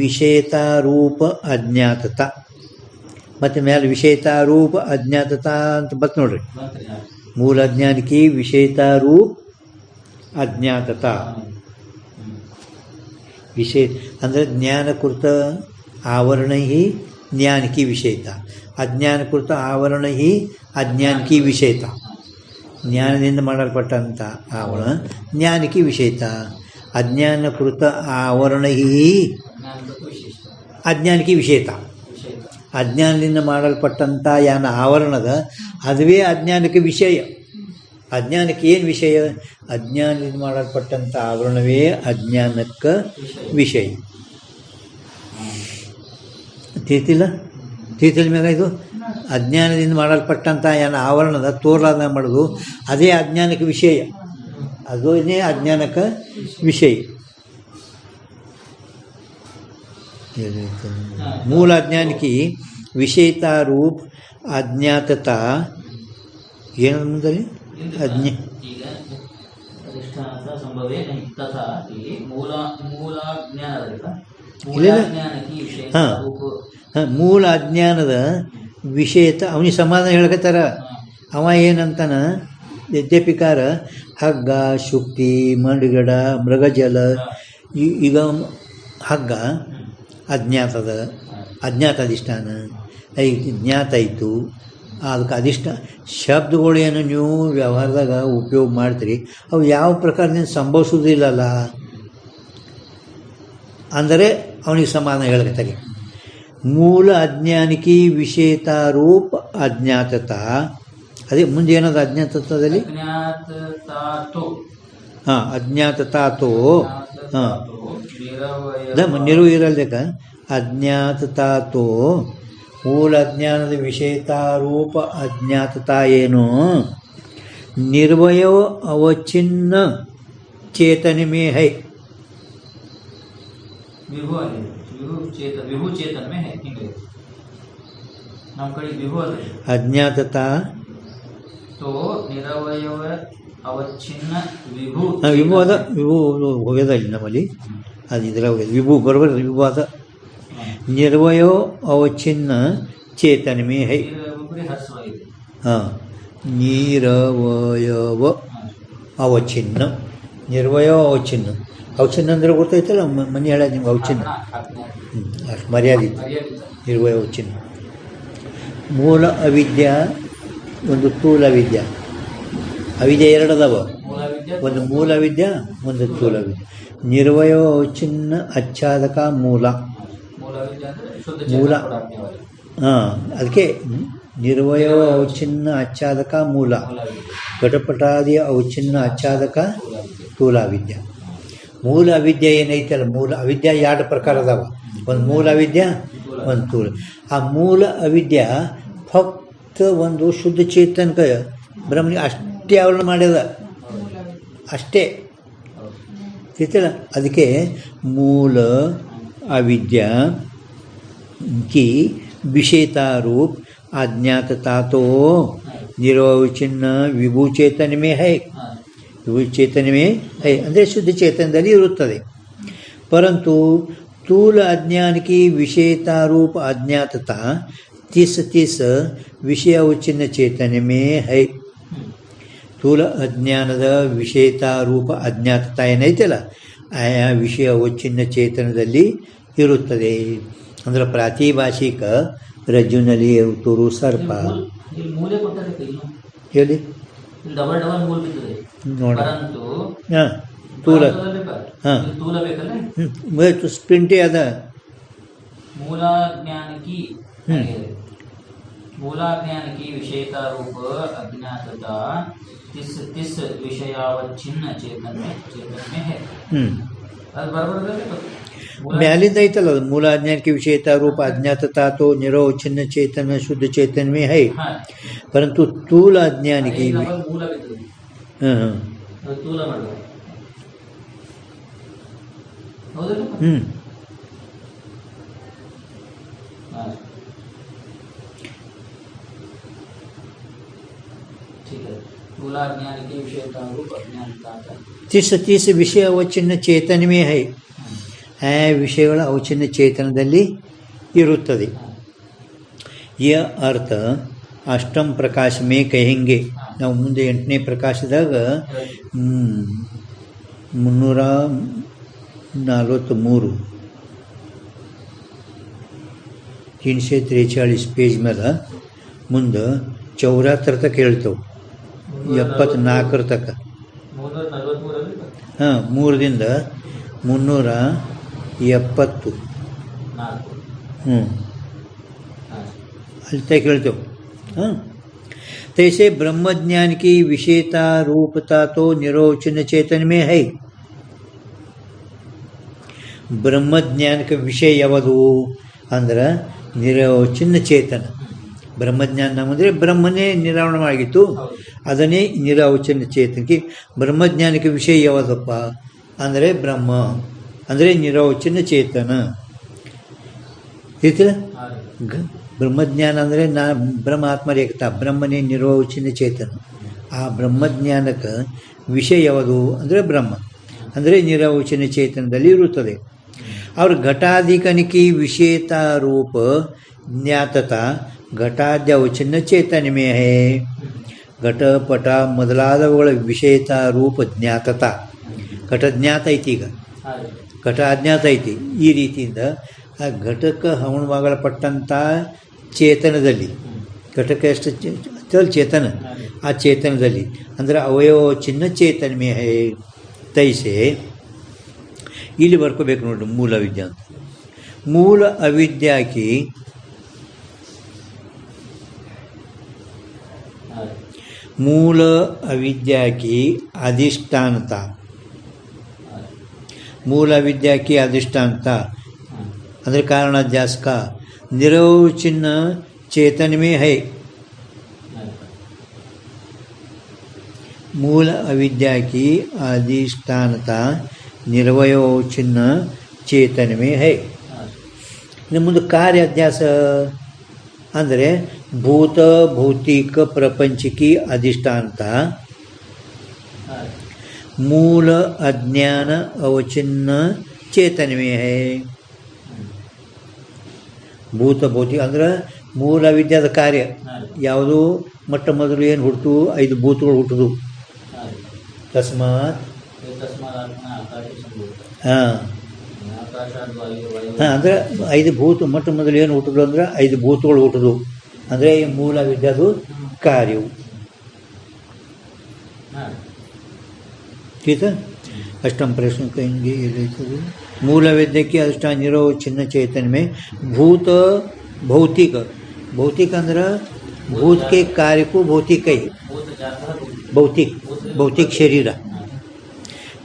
ವಿಷೇತಾರೂಪ ಅಜ್ಞಾತತ ಮತ್ತು ಮೇಲೆ ವಿಷೇತಾರೂಪ ಅಜ್ಞಾತತ ಅಂತ ಬತ್ ನೋಡ್ರಿ. ಮೂಲ ಅಜ್ಞಾನಿಕಿ ವಿಷೇತಾರೂಪ ಅಜ್ಞಾತತ ವಿಷಯ ಅಂದರೆ ಜ್ಞಾನಕೃತ ಆವರಣ ಹಿ ಜ್ಞಾನಕಿ ವಿಷೇತ, ಅಜ್ಞಾನಕೃತ ಆವರಣ ಹಿ ಅಜ್ಞಾನಕಿ ವಿಷೇತ. ಜ್ಞಾನದಿಂದ ಮಾಡಲ್ಪಟ್ಟಂಥ ಆವರಣ ಜ್ಞಾನಕಿ ವಿಷೇತ, ಅಜ್ಞಾನಕೃತ ಆವರಣ ಹಿ ಅಜ್ಞಾನಕಿ ವಿಷೇತ. ಅಜ್ಞಾನದಿಂದ ಮಾಡಲ್ಪಟ್ಟಂಥ ಯಾನ ಆವರಣದ ಅದುವೇ ಅಜ್ಞಾನಕ್ಕೆ ವಿಷಯ. ಅಜ್ಞಾನಕ್ಕೆ ಏನು ವಿಷಯ? ಅಜ್ಞಾನದಿಂದ ಮಾಡಲ್ಪಟ್ಟಂಥ ಆವರಣವೇ ಅಜ್ಞಾನಕ್ಕೆ ವಿಷಯ. ತಿಳಿತಿಲ್ಲ ಮ್ಯಾಗ ಇದು ಅಜ್ಞಾನದಿಂದ ಮಾಡಲ್ಪಟ್ಟಂಥ ಏನ ಆವರಣದ ತೋರ್ಲಾದ ಮಾಡೋದು ಅದೇ ಅಜ್ಞಾನಕ್ಕೆ ವಿಷಯ, ಅದೇ ಅಜ್ಞಾನಕ್ಕೆ ವಿಷಯ. ಮೂಲ ಅಜ್ಞಾನಕ್ಕೆ ವಿಷೇತಾರೂಪ ಅಜ್ಞಾತತ ಏನು ಮುಂದಲ್ಲಿ ಮೂಲ ಅಜ್ಞಾನದ ವಿಷಯತ ಅವನಿಗೆ ಸಮಾಧಾನ ಹೇಳ್ಕತ್ತಾರ. ಅವ ಏನಂತಾನ ಯದ್ಯಪಿಕಾರ ಹಗ್ಗ ಶುಕ್ತಿ ಮಂಡಗಡ ಮೃಗಜಲ ಈಗ ಹಗ್ಗ ಅಜ್ಞಾತದ ಅಜ್ಞಾತ ಅಧಿಷ್ಠಾನ ಜ್ಞಾತ ಆಯಿತು. ಅದಕ್ಕೆ ಶಬ್ದಗಳು ಏನು ನೀವು ವ್ಯವಹಾರದಾಗ ಉಪಯೋಗ ಮಾಡ್ತೀರಿ ಅವು ಯಾವ ಪ್ರಕಾರದಿಂದ ಸಂಭವಿಸೋದಿಲ್ಲಲ್ಲ ಅಂದರೆ ಅವನಿಗೆ ಸಮಾಧಾನ ಹೇಳ್ಕತ್ತಾರೆ. ಮೂಲ ಅಜ್ಞಾನಿಕಿ ವಿಷೇತಾರೂಪ ಅಜ್ಞಾತತ ಅದೇ ಮುಂದೆ ಏನದು ಅಜ್ಞಾತತ್ವದಲ್ಲಿ ಹಾಂ ಅಜ್ಞಾತತಾತೋ ಹಾಂ ನಿರುವು ಇರಲ್ದೇಕ ಅಜ್ಞಾತತಾತೋ ಮೂಲ ಅಜ್ಞಾನದ ವಿಷೇತಾರೂಪ ಅಜ್ಞಾತತ ಏನು ನಿರ್ವಯೋ ಅವಚ್ಛಿನ್ನ ಚೇತನ ಮೇ ಹೈ. ಅಜ್ಞಾತತ ವಿಭು ಅದ ವಿಭು ಹೋಗ್ಯದ ಇಲ್ಲಿ ನಮ್ಮಲ್ಲಿ ಅದು ಇದ್ರಾಗ ಹೋಗ್ಯದ ವಿಭು ಬರೋಬರ್ ವಿಭು ಅದ. ನಿರ್ವಯೋ ಅವಚ್ಛಿನ್ನ ಚೇತನ ಮೇ ಹೈ. ಹಾಂ ನಿರವಯವ ಅವಚ್ಛಿನ್ನ ನಿರ್ವಯೋ ಅವಚ್ಛಿನ್ನ. ಅವಚ್ಛಿನ್ನ ಅಂದ್ರೆ ಗೊತ್ತೈತಲ್ಲ ಮನೆ ಹೇಳ ನಿಮ್ಗೆ ಅವಚ್ಛಿನ್ನ ಅಷ್ಟು ಮರ್ಯಾದೆ ನಿರ್ವಯ ಅವಚ್ಛಿನ್ನ. ಮೂಲ ಅವಿದ್ಯಾ ಒಂದು ಸ್ಥೂಲ ವಿದ್ಯಾ. ಅವಿದ್ಯೆ ಎರಡದವ, ಒಂದು ಮೂಲ ವಿದ್ಯಾ ಒಂದು ಸ್ಥೂಲ ವಿದ್ಯೆ. ನಿರ್ವಯೋ ಅವಚ್ಛಿನ್ನ ಆಚ್ಛಾದಕ ಮೂಲ ಮೂಲ ಹಾಂ ಅದಕ್ಕೆ ನಿರ್ವಯೋ ಅವಚ್ಛಿನ್ನ ಆಚ್ಛಾದಕ ಮೂಲ. ಘಟಪಟಾದಿ ಅವಚ್ಛಿನ್ನ ಆಚ್ಛಾದಕ ಸ್ಥೂಲ ವಿದ್ಯಾ. ಮೂಲ ಅವಿದ್ಯೆ ಏನೈತಲ್ಲ ಮೂಲ ಅವಿದ್ಯೆ ಎರಡು ಪ್ರಕಾರ ಅದಾವ, ಒಂದು ಮೂಲ ಅವಿದ್ಯೆ ಒಂದು ಸ್ಥೂಲ. ಆ ಮೂಲ ಅವಿದ್ಯೆ ಫಕ್ತ ಒಂದು ಶುದ್ಧ ಚೇತನಕ ಬ್ರಹ್ಮನಿಗೆ ಅಷ್ಟೇ ಆವರಣ ಮಾಡ್ಯದ ಅಷ್ಟೇ ತಿಳ್ತಿಲ್ಲ. ಅದಕ್ಕೆ ಮೂಲ ಅವಿದ್ಯೆ की विषयता रूप अज्ञातता तो निरवचिन्न विभू चेतन में है, विभू चेतन में है ಅಂದರೆ ಶುದ್ಧ ಚೇತನದಲ್ಲಿ ಇರುತ್ತದೆ. परंतु स्थूल अज्ञान की विषयता रूप अज्ञातता तिस विषय अवचिन्न चेतन में है. ಸ್ಥೂಲ ಅಜ್ಞಾನದ ವಿಷಯತಾ ರೂಪ ಅಜ್ಞಾತತಾ ಏನೈತಲ್ಲ ಆಯಾ ವಿಷಯ ಅವಚ್ಛಿನ್ನ ಚೇತನದಲ್ಲಿ ಇರುತ್ತದೆ. ಅಂದ್ರೆ ಪ್ರಾತಿಭಾಷಿಕ ರಜ್ಜುನಲ್ಲಿ ತೋರು ಸರ್ಪ ಹೇಳಿ ನೋಡಿ ಹಾಂ ಸ್ಥೂಲ ಹಾಂ ಸ್ಪ್ರಿಂಟೇ ಅದ मूलाज्ञान की विषयता रूप अज्ञातता तिस विषयावच्छिन्न चेतन में है. ಅದು ಬರಬಾರ್ದು. ಮ್ಯಾಲಿಂದ ಐತಲ್ಲ ಅದು ಮೂಲ ಅಜ್ಞಾನ की विषयता रूप अज्ञातता तो निरवच्छिन्न चेतन शुद्ध चेतन में है. परंतु स्थूल अज्ञान की तीस विषय अवच्छिन्न चेतन में है. ವಿಷಯಗಳ ಅವಚ್ಛಿನ್ನ ಚೇತನದಲ್ಲಿ ಇರುತ್ತದೆ. ಯ ಅರ್ಥ ಅಷ್ಟಮ ಪ್ರಕಾಶ ಮೇ ಕಹೆಂಗೆ. ನಾವು ಮುಂದೆ 8ನೇ ಪ್ರಕಾಶದಾಗ 343 343 ಪೇಜ್ ಮೇಲೆ ಮುಂದೆ 74 ತನಕ ಹೇಳ್ತೇವೆ. 74 ತನಕ ಹಾಂ 3ರಿಂದ 370 ಅಲ್ಲಿ ತನಕ ಹೇಳ್ತೇವೆ. ಹಾಂ तैसे ब्रह्मज्ञान की विषयता रूपता तो निरवच्छिन्न चेतन में है. ಬ್ರಹ್ಮಜ್ಞಾನಕ್ಕೆ ವಿಷಯ ಯಾವುದು ಅಂದ್ರೆ ನಿರವಚ್ಛಿನ್ನ ಚೇತನ. ಬ್ರಹ್ಮಜ್ಞಾನ ನಮ್ಮಂದರೆ ಬ್ರಹ್ಮನೇ ನಿರಾವರಣ ಆಗಿತ್ತು, ಅದನ್ನೇ ನಿರವಚ್ಛಿನ್ನ ಚೇತನಕ್ಕೆ. ಬ್ರಹ್ಮಜ್ಞಾನಕ್ಕೆ ವಿಷಯ ಯಾವುದಪ್ಪ ಅಂದರೆ ಬ್ರಹ್ಮ ಅಂದರೆ ನಿರವಚ್ಛಿನ್ನ ಚೇತನ. ತಿಳಿತಿಲ್ಲ? ಬ್ರಹ್ಮಜ್ಞಾನ ಅಂದರೆ ಬ್ರಹ್ಮ ಆತ್ಮರೇಖತ, ಬ್ರಹ್ಮನೇ ನಿರವಚ್ಛಿನ್ನ ಚೇತನ. ಆ ಬ್ರಹ್ಮಜ್ಞಾನಕ್ಕೆ ವಿಷಯ ಯಾವುದು ಅಂದರೆ ಬ್ರಹ್ಮ ಅಂದರೆ ನಿರವಚ್ಛಿನ್ನ ಚೇತನದಲ್ಲಿ ಇರುತ್ತದೆ. और घटाधिकन की विषयता रूप ज्ञातता घटाद्य अवच्छिन्न चेतन में है. घट पट ಮೊದಲಾದವುಗಳ ವಿಷಯತಾ ರೂಪ ಜ್ಞಾತತಾ. ಘಟ ಜ್ಞಾತ ಐತಿ, ಈಗ ಘಟ ಅಜ್ಞಾತ ಐತಿ. ಈ ರೀತಿಯಿಂದ ಆ ಘಟಕ್ಕೆ ಹವಣವಾಗಲ್ಪಟ್ಟಂಥ ಚೇತನದಲ್ಲಿ, ಘಟಕ್ಕೆ ಎಷ್ಟು ಚೇತನ, ಆ ಚೇತನದಲ್ಲಿ ಅಂದರೆ ಅವಯವ ಚಿನ್ನ ಚೇತನ ಮೇ ಹೇ. ತೈಸೆ ಇಲ್ಲಿ ಬರ್ಕೋಬೇಕು ನೋಡಿ ಮೂಲ ಅವಿದ್ಯಾ ಅಂತ. ಮೂಲ ಅವಿದ್ಯಾಕಿ ಮೂಲ ಅವಿದ್ಯಾಕಿ अधिष्ठानता, ಮೂಲ ಅವಿದ್ಯಾಕಿ अधिष्ठानता ಅಂದರೆ ಕಾರಣಾಧ್ಯಾಸ का निरवच्छिन्न चेतन में है. मूल अविद्या की अधिष्ठानता निर्वयोच्छिन्न चेतन में है. ಇನ್ನು ಮುಂದೆ ಕಾರ್ಯ ಅಧ್ಯಾಸ ಅಂದರೆ ಭೂತ ಭೌತಿಕ ಪ್ರಪಂಚಕಿ ಅಧಿಷ್ಠಾನತ ಮೂಲ ಅಜ್ಞಾನ ಅವಚ್ಛಿನ್ನ ಚೇತನ ಮೇ ಹೈ. ಭೂತ ಭೌತಿಕ ಅಂದ್ರೆ ಮೂಲ ಅವಿದ್ಯಾದ ಕಾರ್ಯ ಯಾವುದು? ಮೊಟ್ಟ ಮೊದಲು ಏನು ಹುಟ್ಟಿತು? 5 ಭೂತಗಳು ಹುಟ್ಟುದು. ತಸ್ಮಾತ್ ಹಾಂ ಹಾಂ ಅಂದರೆ 5 ಭೂತ ಮೊಟ್ಟ ಮೊದಲು ಏನು ಹುಟ್ಟುದು ಅಂದ್ರೆ 5 ಭೂತಗಳು ಹುಟ್ಟುದು. ಅಂದರೆ ಈ ಮೂಲ ವಿದ್ಯಾದು ಕಾರ್ಯವು. ठीक है. अष्टम प्रश्न कहेंगे मूल विद्या की अधिष्ठान निरवच्छिन्न चेतन में भूत भौतिक. भौतिक अंदर भूत के कार्य को भौतिक है, भौतिक भौतिक शरीर.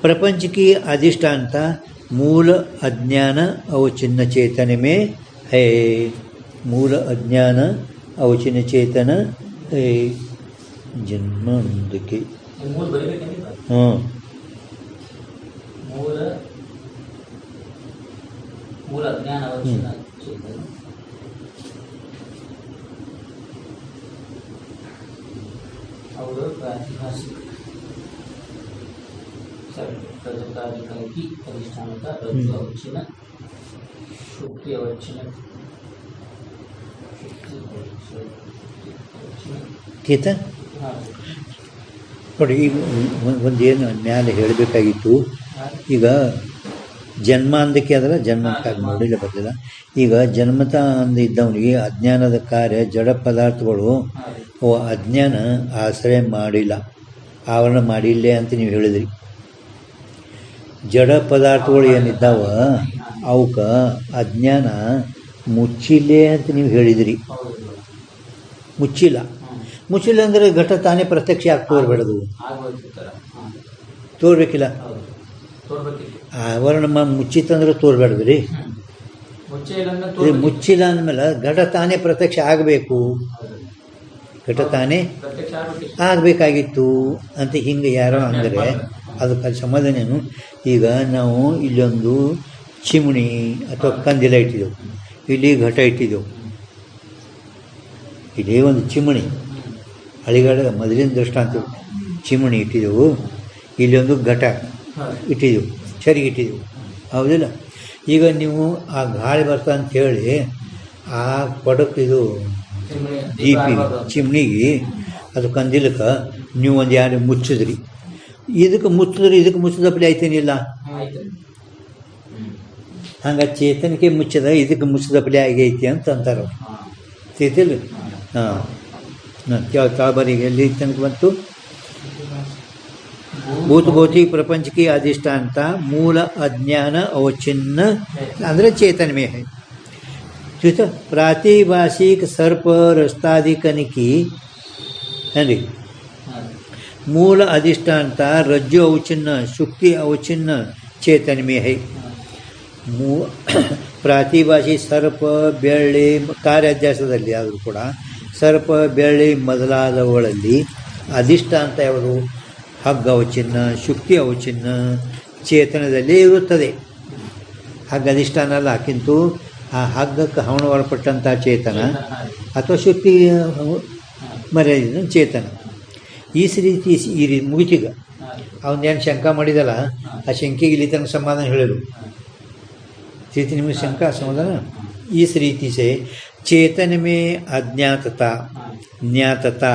प्रपंच की अधिष्ठानता मूल अज्ञान अवचिन्न चेतन में है. मूल अज्ञान अवचिन्न चेतन है. जन्म के हाँ मूल अज्ञान अवच्छिन्न चेतन ಅವರು ಪ್ರಾತಿಭಾಸಿಕ ರಜತಾಧಿಕಾರಿ ಅಧಿಷ್ಠಾನದ ರಜ್ಜು ಅವಚ್ಚಿನ ಶುಕ್ತಿ ಅವಚ್ಚಿನ ಗೀತ ನೋಡಿ, ಈಗ ಒಂದೇನು ಮ್ಯಾಲೆ ಹೇಳಬೇಕಾಗಿತ್ತು. ಈಗ ಜನ್ಮ ಅಂದಕ್ಕೆ ಅದರ ಜನ್ಮಕ್ಕಾಗಿ ನೋಡಿಲ್ಲ ಬರಲಿಲ್ಲ. ಈಗ ಜನ್ಮತ ಅಂದ ಇದ್ದವನಿಗೆ ಅಜ್ಞಾನದ ಕಾರ್ಯ ಜಡ ಪದಾರ್ಥಗಳು ಅವು ಅಜ್ಞಾನ ಆಶ್ರಯ ಮಾಡಿಲ್ಲ, ಆವರಣ ಮಾಡಿಲ್ಲೇ ಅಂತ ನೀವು ಹೇಳಿದ್ರಿ. ಜಡ ಪದಾರ್ಥಗಳು ಏನಿದ್ದಾವ ಅವಕ್ಕೆ ಅಜ್ಞಾನ ಮುಚ್ಚಿಲ್ಲೇ ಅಂತ ನೀವು ಹೇಳಿದಿರಿ. ಮುಚ್ಚಿಲ್ಲ ಅಂದರೆ ಘಟ ತಾನೇ ಪ್ರತ್ಯಕ್ಷ ಯಾಕೆ ತೋರ್ಬೇಡದು? ತೋರ್ಬೇಕಿಲ್ಲ. ಆವರಣ ಮುಚ್ಚಿತ್ತಂದ್ರೆ ತೋರ್ಬೇಡದ್ರಿ. ಮುಚ್ಚಿಲ್ಲ ಅಂದಮೇಲೆ ಘಟ ತಾನೇ ಪ್ರತ್ಯಕ್ಷ ಆಗಬೇಕು, ಘಟ ತಾನೇ ಆಗಬೇಕಾಗಿತ್ತು ಅಂತ ಹಿಂಗೆ ಯಾರೋ ಅಂದರೆ ಅದಕ್ಕೆ ಸಮಾಧಾನೇನು? ಈಗ ನಾವು ಇಲ್ಲೊಂದು ಚಿಮಣಿ ಅಥವಾ ಕಂದಿಲ ಇಟ್ಟಿದ್ದೆವು, ಇಲ್ಲಿ ಘಟ ಇಟ್ಟಿದ್ದೆವು, ಇದೇ ಒಂದು ಚಿಮಣಿ ಹಳಿಗಾಡ ಮೊದಲಿನ ದೃಷ್ಟಾಂತ ಚಿಮಣಿ ಇಟ್ಟಿದ್ದೆವು, ಇಲ್ಲೊಂದು ಘಟ ಇಟ್ಟಿದ್ದೆವು, ಸರಿಗೆ ಇಟ್ಟಿದ್ದೆವು, ಹೌದಿಲ್ಲ? ಈಗ ನೀವು ಆ ಗಾಳಿ ಬರ್ತಾ ಅಂತ ಹೇಳಿ ಆ ಕೊಡಕ್ಕೆ ಇದು ದೀಪಿ ಚಿಮಣಿಗೆ ಅದು ಕಂದಿಲಕ್ಕೆ ನೀವು ಒಂದು ಯಾರು ಮುಚ್ಚಿದ್ರಿ, ಇದಕ್ಕೆ ಮುಚ್ಚಿದಪ್ಪಲಿ ಆಯ್ತೇನಿಲ್ಲ. ಹಂಗೆ ಚೇತನಿಕೆ ಮುಚ್ಚದ ಇದಕ್ಕೆ ಮುಚ್ಚಿದಪ್ಪಲಿ ಆಗೈತಿ ಅಂತ ಅಂತಾರೆ. ತಿಳ್ತಿಲ್ಲ? ತಾಬರಿಗೆ ಎಲ್ಲಿ ತನಕ ಬಂತು? ಭೂತಭೌತಿಕ ಪ್ರಪಂಚಕ್ಕೆ ಅಧಿಷ್ಠಾನ ಮೂಲ ಅಜ್ಞಾನ ಅವಚ್ಛಿನ್ನ ಅಂದರೆ ಚೇತನಮೇ है. ठीक है. प्रातिभाषिक सर्प रस्ताधिकनिकी है मूल अधिष्ठान रज्जु अवचिन्न शुक्ति अवचिन्न चेतनमೇ है. ಪ್ರಾತಿಭಾಷಿ ಸರ್ಪ ಬೆಳ್ಳಿ ಕಾರ್ಯಾಧ್ಯಾಸದಲ್ಲಿ ಆದರೂ ಕೂಡ ಸರ್ಪ ಬೆಳ್ಳಿ ಮೊದಲಾದವುಗಳಲ್ಲಿ ಅಧಿಷ್ಠಾನ ಯಾವುದು? ಹಗ್ಗ ಅವಚಿನ್ನ ಶುಕ್ತಿ ಅವಚಿನ್ನ ಚೇತನದಲ್ಲಿ ಇರುತ್ತದೆ. ಹಗ್ಗ ಅಧಿಷ್ಠಾನ ಅಲ್ಲ, ಕಿಂತು ಆ ಹಗ್ಗಕ್ಕೆ ಹವಣ ಒಳಪಟ್ಟಂಥ ಚೇತನ ಅಥವಾ ಶುಕ್ತಿ ಮರ್ಯಾದ ಚೇತನ. ಈ ರೀತಿ ಮುಗಿತೀಗ ಅವನೇನು ಶಂಕ ಮಾಡಿದಲ್ಲ, ಆ ಶಂಕೆಗೆ ಇಲ್ಲಿ ತನಕ ಸಮಾಧಾನ ಹೇಳಿರು. चेतन में शंका समाधान. इस रीति से चेतन में अज्ञातता, ज्ञातता,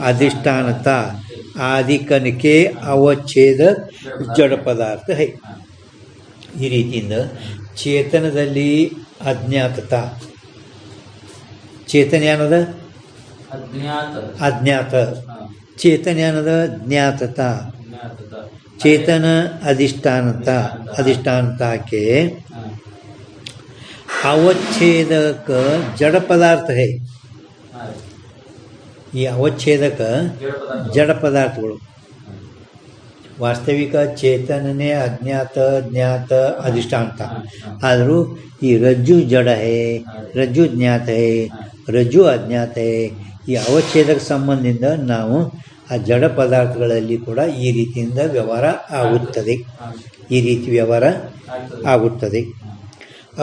अधिष्ठानता आदि कण के अवच्छेद जड़ पदार्थ है. ಈ ರೀತಿಯಿಂದ ಚೇತನದಲ್ಲಿ ಅಜ್ಞಾತತ, ಚೇತನ ಏನದ? ಅಜ್ಞಾತ. ಚೇತನ ಏನದ? ಜ್ಞಾತತ. चेतन अधिष्ठानता के अवच्छेदक जड़ पदार्थ है. ये अवच्छेदक जड़ पदार्थಗಳು ವಾಸ್ತವಿಕ ಚೇತನನೇ ಅಜ್ಞಾತ ಜ್ಞಾತ ಅಧಿಷ್ಠಾನ. ಆದರೂ ಈ ರಜ್ಜು ಜಡ ಹೇ, ರಜ್ಜು ಜ್ಞಾತ ಹೇ, ರಜ್ಜು ಅಜ್ಞಾತ ಹೇ. ಈ ಅವಚ್ಛೇದಕ ಸಂಬಂಧದಿಂದ ನಾವು ಆ ಜಡ ಪದಾರ್ಥಗಳಲ್ಲಿ ಕೂಡ ಈ ರೀತಿಯಿಂದ ವ್ಯವಹಾರ ಆಗುತ್ತದೆ. ಈ ರೀತಿ ವ್ಯವಹಾರ ಆಗುತ್ತದೆ.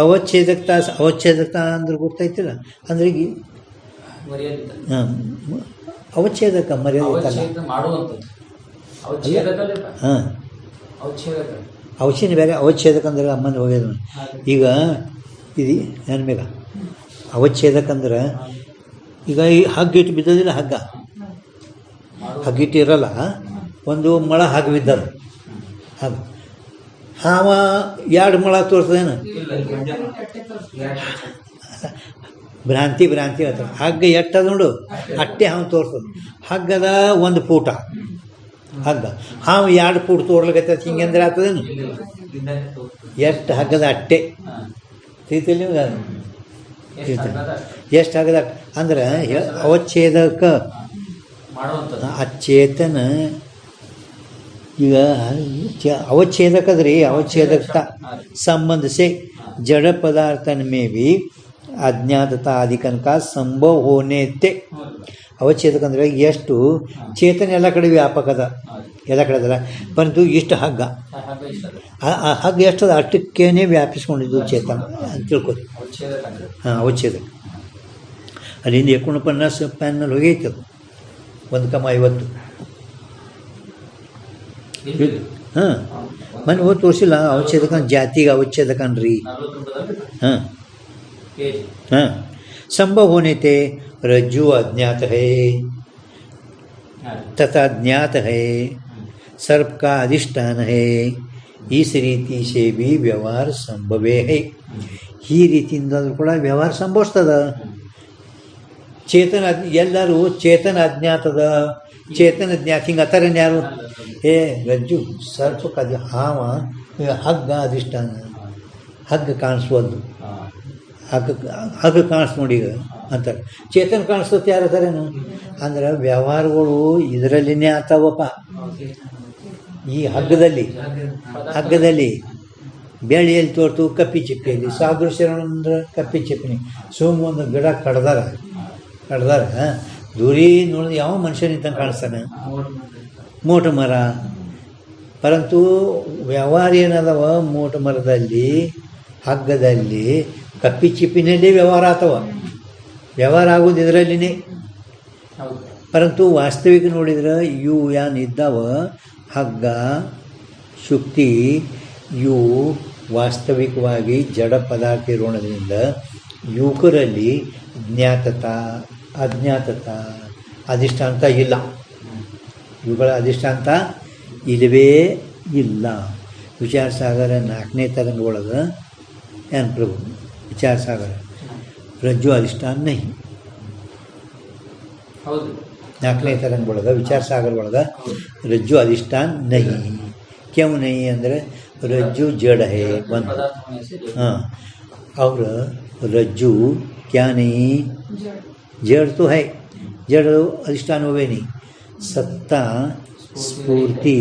ಅವಚ್ಛೇದಕ ಅಂದ್ರೆ ಗೊತ್ತಾಯ್ತಿಲ್ಲ ಅಂದ್ರೆ ಅವಚ್ಛೇದಕ ಮರ್ಯಾದೆ ಹಾಂ ಅವಚ್ಛೇದ ಬೇರೆ. ಅವಚ್ಛೇದಕ ಅಂದ್ರೆ ಅಮ್ಮನ ಹೋಗ್ಯದ. ಈಗ ಇದು ನನ್ನ ಬೇಗ ಅವಚ್ಛೇದಕ ಅಂದ್ರೆ ಈಗ ಈ ಹಗ್ಗ ಇಟ್ಟು ಬಿದ್ದೋದಿಲ್ಲ, ಹಗ್ಗಿಟ್ಟು ಇರಲ್ಲ, ಒಂದು ಮೊಳ ಹಾಗೆ ಬಿದ್ದದ. ಹಾಗೆ ಹಾವ ಎರಡು ಮೊಳ ತೋರಿಸ್ತದೇನು? ಭ್ರಾಂತಿ ಹೇಳ್ತಾರೆ. ಹಗ್ಗ ಎಟ್ಟದ ನೋಡು ಅಟ್ಟೆ ಹಾವು ತೋರಿಸ್ತದೆ. ಹಗ್ಗದ ಒಂದು ಫೂಟ ಹಗ್ಗ, ಹಾವು 2 ಫೂಟ್ ತೋರ್ಲಿಕ್ಕೆ ಹಿಂಗೆಂದ್ರೆ ಆಗ್ತದೇನು? ಎಷ್ಟು ಹಗ್ಗದ ಅಟ್ಟೆ ತಿಳಿತಿಲ್ಲ ನಿಮ್ಗೆ? ಎಷ್ಟು ಹಗ್ಗದ ಅಂದ್ರೆ ಅವಚ್ಛೇದಕ ಚೇತನ. ಈಗ ಅವಚ್ಛೇದಕದ್ರಿ ಅವಚ್ಛೇದಕ संबंध से जड़ पदार्थन में भी अज्ञातता आदिकन का संभव होने ते. ಅವಚ್ಛೇದಕ ಅಂದರೆ ಎಷ್ಟು ಚೇತನ ಎಲ್ಲ ಕಡೆ ವ್ಯಾಪಕ ಅದ, ಎಲ್ಲ ಕಡೆ ಅದಲ್ಲ, ಪರಂತು ಇಷ್ಟು ಹಗ್ಗ, ಆ ಹಗ್ಗ ಎಷ್ಟದ ಅಷ್ಟಕ್ಕೇನೆ ವ್ಯಾಪಿಸ್ಕೊಂಡಿದ್ದು ಚೇತನ ಅಂತ ತಿಳ್ಕೊರಿ. ಹಾಂ ಅವಚ್ಛೇದಕ ಅಲ್ಲಿಂದ 49 ಪ್ಯಾನ್ನಲ್ಲಿ ಹೋಗೈತೆ ಅದು. 1,50 ಹಾಂ ಮನೆ ಹೋಗಿ ತೋರಿಸಿಲ್ಲ ಅವಚ್ಛೇದಕ ಜಾತಿಗೆ ಅವಚ್ಛೇದಕನ್ರಿ. 40 ರೂಪಾಯಿ ಹಾಂ ಕೆಜಿ. हाँ संभव होने ते रज्जु अज्ञात है तथा ज्ञात है सर्प का अधिष्ठान है इस रीति से भी व्यवहार संभवे है. ಈ ರೀತಿಯಿಂದಾದರೂ ಕೂಡ ವ್ಯವಹಾರ ಸಂಭವಿಸ್ತದ. ಚೇತನ ಎಲ್ಲರೂ ಚೇತನ ಅಜ್ಞಾತದ ಚೇತನ ಜ್ಞಾತ ಹಿಂಗೆ ಅತ್ತಾರೇನು ಯಾರು? ಏ ರಜ್ಜು ಸರ್ಪಕ್ಕೆ ಅದು ಹಾವ ಹಗ್ಗ ಅಧಿಷ್ಠಾನ, ಹಗ್ಗ ಕಾಣಿಸ್ಬೋದು, ಹಗ್ಗ ಕಾಣಿಸ್ ನೋಡಿ ಈಗ ಅಂತಾರೆ. ಚೇತನ ಕಾಣಿಸ್ತತೆ ಯಾರು ಅಂತಾರೇನು ಅಂದ್ರೆ ವ್ಯವಹಾರಗಳು ಇದರಲ್ಲಿನೇ ಆಗ್ತಾವಪ್ಪ. ಈ ಹಗ್ಗದಲ್ಲಿ ಬೆಳೆಯಲ್ಲಿ ತೋರ್ತು ಕಪ್ಪಿ ಚಿಪ್ಪಿಯಲ್ಲಿ ಸಾದೃಶ್ಯ ಅಂದ್ರೆ ಕಪ್ಪಿ ಚಿಪ್ಪಿನಿ ಸುಮ್ಮ ಒಂದು ಗಿಡ ಕಡ್ದಾರ ದೂರಿ ನೋಡಿದ್ರೆ ಯಾವ ಮನುಷ್ಯನಿದ್ದಂಗೆ ಕಾಣಿಸ್ತಾನೆ, ಮೋಟ ಮರ. ಪರಂತು ವ್ಯವಹಾರ ಏನದವ, ಮೋಟ ಮರದಲ್ಲಿ ಹಗ್ಗದಲ್ಲಿ ಕಪ್ಪಿ ಚಿಪ್ಪಿನಲ್ಲಿ ವ್ಯವಹಾರ ಆಗ್ತವ. ವ್ಯವಹಾರ ಆಗೋದು ಇದರಲ್ಲಿನೇ. ಪರಂತು ವಾಸ್ತವಿಕ ನೋಡಿದ್ರೆ ಇವು ಏನಿದ್ದಾವ ಹಗ್ಗ ಶುಕ್ತಿ ಇವು ವಾಸ್ತವಿಕವಾಗಿ ಜಡ ಪದಾರ್ಥ ಇರೋಣದಿಂದ ಯುವಕರಲ್ಲಿ ಅಜ್ಞಾತತ ಅಧಿಷ್ಠಾಂತ ಇಲ್ಲ. ಇವುಗಳ ಅಧಿಷ್ಠಾಂತ ಇಲ್ಲವೇ ಇಲ್ಲ. ವಿಚಾರ ಸಾಗರ 4ನೇ ತರಂಗ ಒಳಗೆ ಏನು ಪ್ರಭು विचार सागर रज्जु अधिष्ठान नहीं. 4ನೇ तरंग ಒಳಗ विचार सागर ಒಳಗ रज्जु अधिष्ठान नहीं. क्यों नहीं ಅಂದರೆ रज्जु जड़ है वन. हाँ और रज्जु क्या नहीं, जड़ तो है, जड़ अधिष्ठान हुए नहीं. सत्ता स्फूर्ति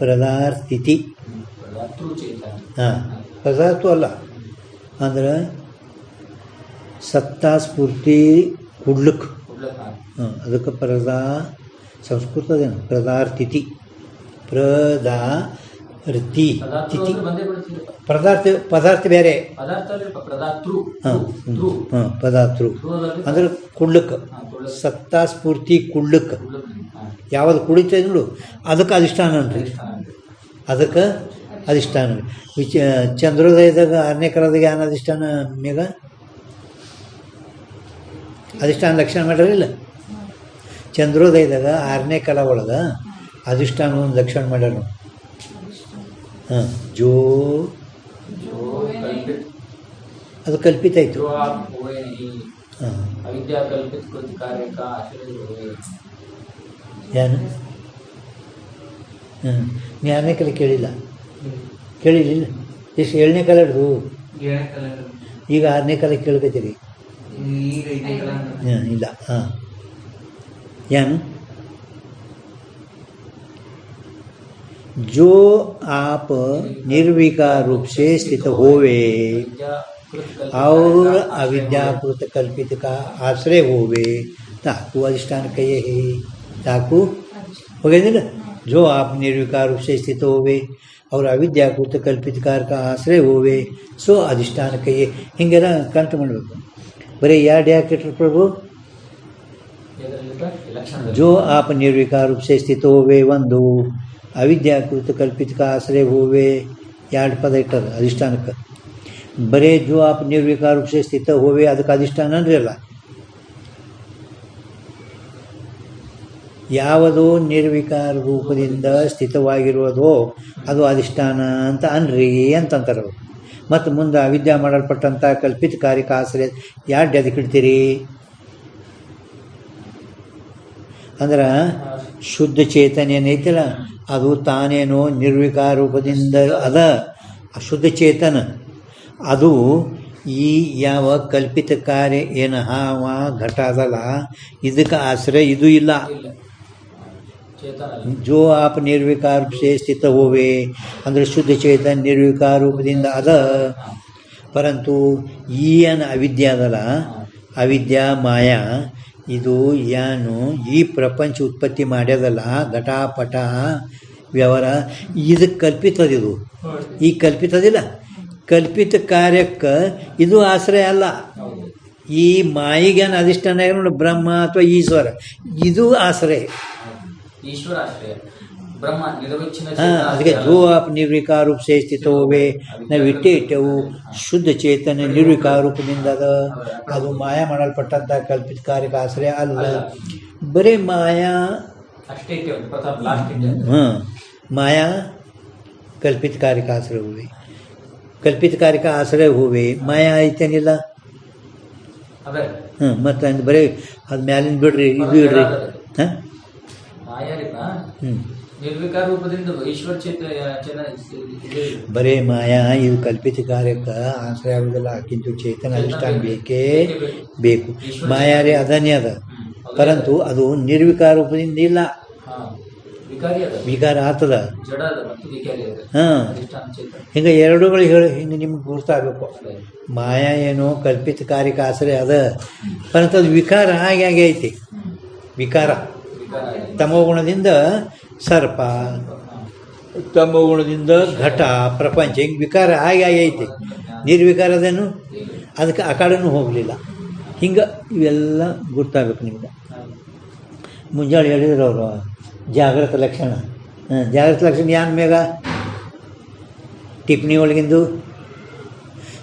प्रदार्थिति ಹಾಂ ಪದಾರ್ಥ ಅಲ್ಲ ಅಂದ್ರೆ ಸತ್ತಾ ಸ್ಫೂರ್ತಿ ಕುಡ್ಲಕ್. ಹಾಂ ಅದಕ್ಕೆ ಸಂಸ್ಕೃತದೇನು ಪ್ರದಾರ್ಥಿತಿ ತಿಥಿ ಪದಾರ್ಥ ಬೇರೆ. ಹಾಂ ಹಾಂ ಪದಾರ್ಥರು ಅಂದ್ರೆ ಕುಡ್ಲಕ್. ಸತ್ತಾ ಸ್ಫೂರ್ತಿ ಕುಡ್ಲಕ್ ಯಾವುದು ಕುಡಿತದೆ ನೋಡು ಅದಕ್ಕೆ ಅಧಿಷ್ಠಾನ ಅಂದ್ರಿ. ಅದಕ್ಕೆ ಅಧಿಷ್ಠಾನ. ಚಂದ್ರೋದಯದಾಗ 6ನೇ ಕಾಲದಾಗ ಏನು ಅಧಿಷ್ಠಾನ ಮೇಘ ಅಧಿಷ್ಠಾನ ಲಕ್ಷಣ ಮಾಡ್ಯಾರಿಲ್ಲ. ಚಂದ್ರೋದಯದಾಗ 6ನೇ ಕಾಲ ಒಳಗೆ ಅಧಿಷ್ಠಾನ ಒಂದು ಲಕ್ಷಣ ಮಾಡ್ಯಾರ. ಹಾಂ ಜೋ ಅದು ಕಲ್ಪಿತ ಆಯಿತು. ಹಾಂ ಏನು ನೀ 6ನೇ ಕಾಲ ಕೇಳಿಲ್ಲ ಎಷ್ಟು 7ನೇ ಕಾಲ ಹಿಡಿದು ಈಗ 6ನೇ ಕಾಲ ಕೇಳ್ಕತ್ತೀರಿ ಇಲ್ಲ. ಹಾಂ ಏನು जो आप निर्विकार रूप से स्थित होवे और अविद्याकृत कल्पित का आश्रय होवे ताकू अधिष्ठान कहे है. ताकू हो गया ना. जो आप निर्विकार रूप से स्थित होवे और अविद्याकृत कल्पित कार का आश्रय होवे सो अधिष्ठान कहिए. ಹಿಂಗೆಲ್ಲ ಕಂಠ ಮಾಡಬೇಕು. ಬರೀ ಎರಡು ಯಾಕೆ ಪ್ರಭು? जो आप निर्विकार रूप से स्थित होवे ಒಂದು, ಅವಿದ್ಯಾಕೃತ ಕಲ್ಪಿತ ಆಶ್ರಯ ಹೋವೆ 2 ಪದ ಇಟ್ಟದ ಅಧಿಷ್ಠಾನಕ್ಕೆ. ಬರೇ ಜೋ ಆಪ್ ನಿರ್ವಿಕಾರ ರೂಪ ಸೇ ಸ್ಥಿತ ಹೋವೆ ಅದಕ್ಕೆ ಅಧಿಷ್ಠಾನ ಅಂದ್ರೆ ಅಲ್ಲ. ಯಾವುದೋ ನಿರ್ವಿಕಾರ ರೂಪದಿಂದ ಸ್ಥಿತವಾಗಿರುವುದೋ ಅದು ಅಧಿಷ್ಠಾನ ಅಂತ ಅನ್ರಿ ಅಂತಂತಾರೆ ಅವರು. ಮತ್ತು ಮುಂದೆ ಅವಿದ್ಯಾ ಮಾಡಲ್ಪಟ್ಟಂಥ ಕಲ್ಪಿತ ಕಾರ್ಯಕ್ಕೆ ಆಶ್ರಯ ಯಾರು ಅದಕ್ಕೆ ಇಡ್ತೀರಿ ಅಂದ್ರೆ ಶುದ್ಧ ಚೇತನ ಏನೈತಲ್ಲ ಅದು ತಾನೇನೋ ನಿರ್ವಿಕಾರ ರೂಪದಿಂದ ಅದ ಅಶುದ್ಧ ಚೇತನ. ಅದು ಈ ಯಾವ ಕಲ್ಪಿತ ಕಾರ್ಯ ಏನು ಹಾವ ಘಟ ಅದಲ್ಲ ಇದಕ್ಕೆ ಆಶ್ರಯ ಇದು ಇಲ್ಲ. जो आप निर्विकार रूप से स्थित होवे ಅಂದರೆ ಶುದ್ಧ ಚೇತನ ನಿರ್ವಿಕಾರ ರೂಪದಿಂದ ಅದ. ಪರಂತು ಈ ಏನು ಅವಿದ್ಯೆ ಅದಲ್ಲ ಅವಿದ್ಯಾ ಮಾಯಾ ಇದು ಏನು ಈ ಪ್ರಪಂಚ ಉತ್ಪತ್ತಿ ಮಾಡ್ಯದಲ್ಲ ಘಟಾಪಟ ವ್ಯವಹಾರ ಇದಕ್ಕೆ ಕಲ್ಪಿತದಿದು. ಈ ಕಲ್ಪಿತದಿಲ್ಲ ಕಲ್ಪಿತ ಕಾರ್ಯಕ್ಕೆ ಇದು ಆಶ್ರಯ ಅಲ್ಲ. ಈ ಮಾಯಿಗೇನು ಅಧಿಷ್ಠಾನ ನೋಡಿ ಬ್ರಹ್ಮ ಅಥವಾ ಈಶ್ವರ ಇದು ಆಶ್ರಯ. ಈಶ್ವರ ಆಶ್ರಯ ಬ್ರಹ್ಮ ನಿರವಚ್ಛಿನ್ನ ಅದಕ್ಕೆ ಜೋ ಆಪ್ ನಿರ್ವಿಕಾರ ರೂಪ ಸೇ ಸ್ಥಿತೋವೆ ನಾವು ಇಟ್ಟೆವು ಶುದ್ಧ ಚೇತನ ನಿರ್ವಿಕಾರ ರೂಪದಿಂದ ಅದು ಮಾಯಾ ಮಾಡಲ್ಪಟ್ಟಂಥ ಕಲ್ಪಿತ ಕಾರ್ಯಕ್ಕೆ ಆಶ್ರಯ ಅಲ್ಲ. ಬರೀ ಮಾಯಾ ಅಷ್ಟೇ ಪ್ರಥಮ ಲಾಸ್ಟ್ ಮಾಯಾ ಕಲ್ಪಿತ ಕಾರ್ಯಕ್ಕೆ ಆಶ್ರಯ ಹೋವೆ, ಕಲ್ಪಿತ ಕಾರ್ಯಕ್ಕೆ ಆಶ್ರಯ ಹೋವೆ, ಮಾಯಾ ಐತೇನಿಲ್ಲ. ಮತ್ತೆ ಅಂದ್ ಬರೀ ಅದು ಮ್ಯಾಲಿನ ಬಿಡ್ರಿ ಇದು ಇಡ್ರಿ. ಹಾಂ ನಿರ್ವಿಕಾರ ರೂಪದಿಂದ ಈಶ್ವರ ಬರೇ ಮಾಯಾ ಇದು ಕಲ್ಪಿತ ಕಾರ್ಯಕ್ಕೆ ಆಶ್ರಯ ಆಗುದಿಲ್ಲ. ಆಕಿಂತು ಚೇತನ ಅಧಿಷ್ಠಾನ ಬೇಕೇ ಬೇಕು. ಮಾಯಾರೇ ಅದನ್ನೇ ಅದ, ಪರಂತು ಅದು ನಿರ್ವಿಕಾರ ರೂಪದಿಂದ ಇಲ್ಲ, ವಿಕಾರ ಆಗ್ತದ. ಹಾಂ, ಹಿಂಗೆ ಎರಡುಗಳು ಹಿಂಗೆ ನಿಮ್ಗೆ ಗುರ್ತಾಗಬೇಕು. ಮಾಯಾ ಏನೋ ಕಲ್ಪಿತ ಕಾರ್ಯಕ್ಕೆ ಆಶ್ರಯ ಅದ, ಪರಂತು ಅದು ವಿಕಾರ ಹಾಗೆ ಹಾಗೆ ಐತಿ. ವಿಕಾರ ತಮೋಗುಣದಿಂದ ಸರ್ಪ, ತಮೋಗುಣದಿಂದ ಘಟ, ಪ್ರಪಂಚ, ಹಿಂಗೆ ವಿಕಾರ ಹಾಗೆ ಹಾಗೆ ಐತಿ. ನಿರ್ವಿಕಾರದೇನು ಅದಕ್ಕೆ ಆ ಕಡೆನೂ ಹೋಗಲಿಲ್ಲ. ಹಿಂಗೆ ಇವೆಲ್ಲ ಗುರ್ತಾಗಬೇಕು ನಿಮ್ಗೆ. ಮುಂಜಾನೆ ಹೇಳಿದ್ರು ಅವರು ಜಾಗೃತ ಲಕ್ಷಣ. ಜಾಗೃತ ಲಕ್ಷಣ ಯಾನ್ ಮೇಗ ಟಿಪ್ಪಣಿ ಒಳಗಿಂದು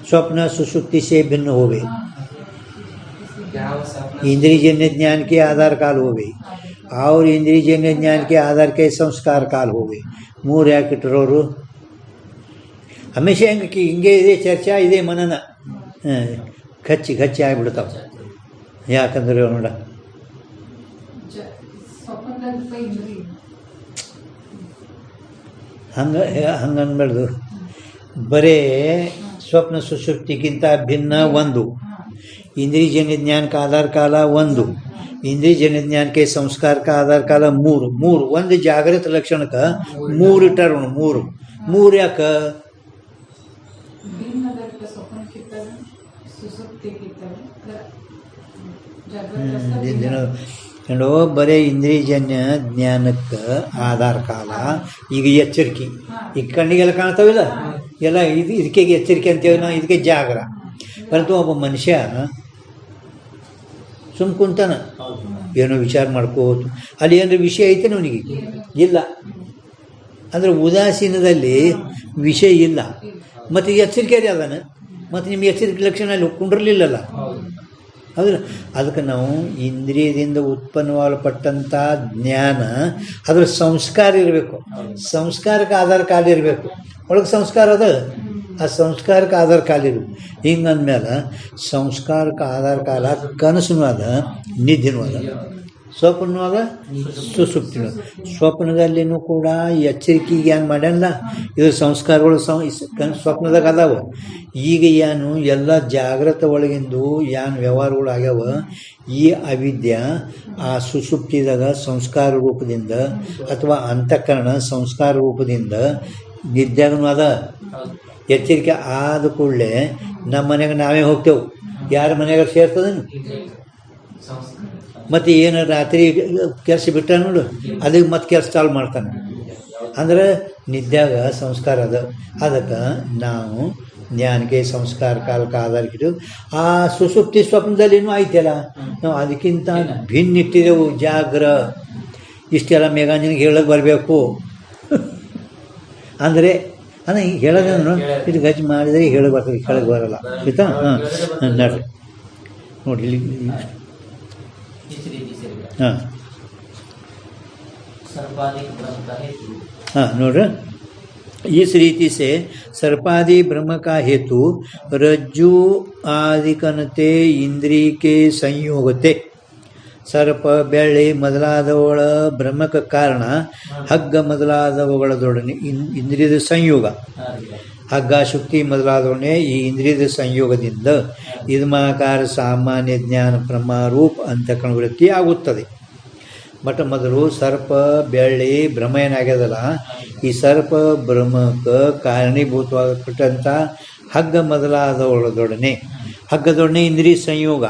स्वप्न सुसुप्ति से भिन्न हो गई, इंद्रियजन्य ज्ञान के आधार काल हो गई और इंद्रियजन्य ज्ञान के आधार के संस्कार काल हो गई. ಮೂರು ಯಾಕೆ ಇಟ್ಟರೋರು ಹಮೇಶ ಹಿಂಗೆ ಇದೆ ಚರ್ಚಾ, ಇದೆ ಮನನ ಖಚ್ಚಿ ಖಚ್ಚಿ ಆಗಿಬಿಡ್ತಾವೆ. ಯಾಕಂದ್ರೆ ನೋಡ ಹಂಗನ್ಬಾರ್ದು. ಬರೇ ಸ್ವಪ್ನ ಸುಷುಪ್ತಿಗಿಂತ ಭಿನ್ನ ಒಂದು, ಇಂದ್ರಿಯಜನ್ಯ ज्ञान का आधार काल ಒಂದು, ಇಂದ್ರಿಯಜನ್ಯ ज्ञान के संस्कार का आधार काल ಮೂರು. ಒಂದು ಜಾಗೃತ ಲಕ್ಷಣಕ್ಕೆ ಮೂರು ಇಟ್ಟಾರ. ಮೂರು ಯಾಕೆ? ನೋಡು, ಬರೀ ಇಂದ್ರಿಯಜನ್ಯ ಜ್ಞಾನಕ್ಕೆ ಆಧಾರ ಕಾಲ. ಈಗ ಎಚ್ಚರಿಕೆ, ಈಗ ಕಣ್ಣಿಗೆಲ್ಲ ಕಾಣ್ತಾವಿಲ್ಲ, ಎಲ್ಲ ಇದಕ್ಕೆ ಎಚ್ಚರಿಕೆ ಅಂತೇಳಿ ನಾವು ಇದಕ್ಕೆ ಜಾಗರ. ಪರಂತು ಒಬ್ಬ ಮನುಷ್ಯ ಸುಮ್ ಕುಂತಾನ, ಏನೋ ವಿಚಾರ ಮಾಡ್ಕೋತು, ಅಲ್ಲಿ ಏನಾರ ವಿಷಯ ಐತೆ ಅವನಿಗೆ ಇಲ್ಲ ಅಂದರೆ ಉದಾಸೀನದಲ್ಲಿ ವಿಷಯ ಇಲ್ಲ. ಮತ್ತು ಎಚ್ಚರಿಕೆ ಅದಾನ, ಮತ್ತು ನಿಮ್ಗೆ ಎಚ್ಚರಿಕೆ ಲಕ್ಷಣ ಅಲ್ಲಿ ಕುಂಡಿರಲಿಲ್ಲಲ್ಲ. ಹೌದಲ್ಲ? ಅದಕ್ಕೆ ನಾವು ಇಂದ್ರಿಯದಿಂದ ಉತ್ಪನ್ನವಾಗಲ್ಪಟ್ಟಂಥ ಜ್ಞಾನ ಅದರ ಸಂಸ್ಕಾರ ಇರಬೇಕು. ಸಂಸ್ಕಾರಕ್ಕೆ ಆಧಾರ ಕಾಲ ಇರಬೇಕು. ಒಳಗೆ ಸಂಸ್ಕಾರ ಅದ, ಆ ಸಂಸ್ಕಾರಕ್ಕೆ ಆಧಾರ ಕಾಲ ಇರಬೇಕು. ಹಿಂಗಂದ್ಮೇಲೆ ಸಂಸ್ಕಾರಕ್ಕೆ ಆಧಾರ ಕಾಲ ಕನಸೂ ಅದ, ನಿದ್ದೆನೂ ಅದ, ಸ್ವಪ್ನೂ ಅದ, ಸುಸುಪ್ತಿನೂ ಅದ. ಸ್ವಪ್ನದಲ್ಲಿನೂ ಕೂಡ ಎಚ್ಚರಿಕೆಗೆ ಏನು ಮಾಡ್ಯಾನಲ್ಲ, ಇದು ಸಂಸ್ಕಾರಗಳು ಸ್ವಪ್ನದಾಗ ಅದಾವ. ಈಗ ಏನು ಎಲ್ಲ ಜಾಗ್ರತ ಒಳಗಿಂದು ಏನು ವ್ಯವಹಾರಗಳು ಆಗ್ಯಾವ, ಈ ಅವಿದ್ಯೆ ಆ ಸುಸುಪ್ತಿದಾಗ ಸಂಸ್ಕಾರ ರೂಪದಿಂದ ಅಥವಾ ಅಂತಃಕರಣ ಸಂಸ್ಕಾರ ರೂಪದಿಂದ ನಿದ್ಯಾಗನೂ ಅದ. ಎಚ್ಚರಿಕೆ ಆದ ಕೂಡಲೇ ನಮ್ಮ ಮನೆಗೆ ನಾವೇ ಹೋಗ್ತೇವೆ, ಯಾರ ಮನೆಯಾಗ ಸೇರ್ತದೇನು? ಮತ್ತು ಏನು ರಾತ್ರಿ ಕೆಲಸ ಬಿಟ್ಟ ನೋಡು, ಅದಕ್ಕೆ ಮತ್ತೆ ಕೆಲಸ ಚಾಲು ಮಾಡ್ತಾನೆ. ಅಂದ್ರೆ ನಿದ್ಯಾಗ ಸಂಸ್ಕಾರ ಅದ. ಅದಕ್ಕೆ ನಾವು ಜ್ಞಾನಕ್ಕೆ ಸಂಸ್ಕಾರ ಕಾಲಕ್ಕೆ ಆಧಾರಕ್ಕಿಟ್ಟು ಆ ಸುಸುಪ್ತಿ ಸ್ವಪ್ನದಲ್ಲಿನೂ ಐತೆಲ್ಲ, ನಾವು ಅದಕ್ಕಿಂತ ಭಿನ್ನ ಇಟ್ಟಿದ್ದೆವು. ಜಾಗ್ರ ಇಷ್ಟೆಲ್ಲ ಮೇಘಾಂಜನಿಗೆ ಹೇಳಕ್ಕೆ ಬರಬೇಕು ಅಂದರೆ ಅದ ಈಗ ಹೇಳೋದೇನು, ಇದು ಗಜ್ಜು ಮಾಡಿದರೆ ಹೇಳಕ್ಕೆ ಬರ್ತದೆ, ಕೆಳಗೆ ಬರಲ್ಲ. ಆಯ್ತಾ? ಹಾಂ, ನೋಡ್ರಿ ನೋಡಿ ಇಲ್ಲಿ. ಹಾಂ हाँ नोड्र, इस रीति से सर्पादि ब्रह्म का हेतु रज्जु आदिकनते इंद्रिय के संयोगते. ಸರ್ಪ ಬೆಳ್ಳಿ ಮೊದಲಾದವುಗಳ ಬ್ರಹ್ಮಕ್ಕೆ ಕಾರಣ ಹಗ್ಗ ಮೊದಲಾದವುಗಳದೊಡನೆ ಇಂದ್ರಿಯದ ಸಂಯೋಗ. ಹಗ್ಗ ಶುಕ್ತಿ ಮೊದಲಾದವನ್ನೇ ಈ ಇಂದ್ರಿಯದ ಸಂಯೋಗದಿಂದ ಇದ್ಮಾಕಾರ ಸಾಮಾನ್ಯ ಜ್ಞಾನ ಬ್ರಹ್ಮರೂಪ ಅಂತಃಕರಣ ವೃತ್ತಿ ಆಗುತ್ತದೆ. ಬಟ್ ಮೊದಲು ಸರ್ಪ ಬೆಳ್ಳಿ ಬ್ರಹ್ಮ ಏನಾಗ್ಯದಲ್ಲ, ಈ ಸರ್ಪ ಬ್ರಹ್ಮಕ್ಕೆ ಕಾರಣೀಭೂತವಾಗತಕ್ಕಂಥ ಹಗ್ಗ ಮೊದಲಾದವುಗಳದೊಡನೆ, ಹಗ್ಗದೊಡನೆ ಇಂದ್ರಿಯ ಸಂಯೋಗ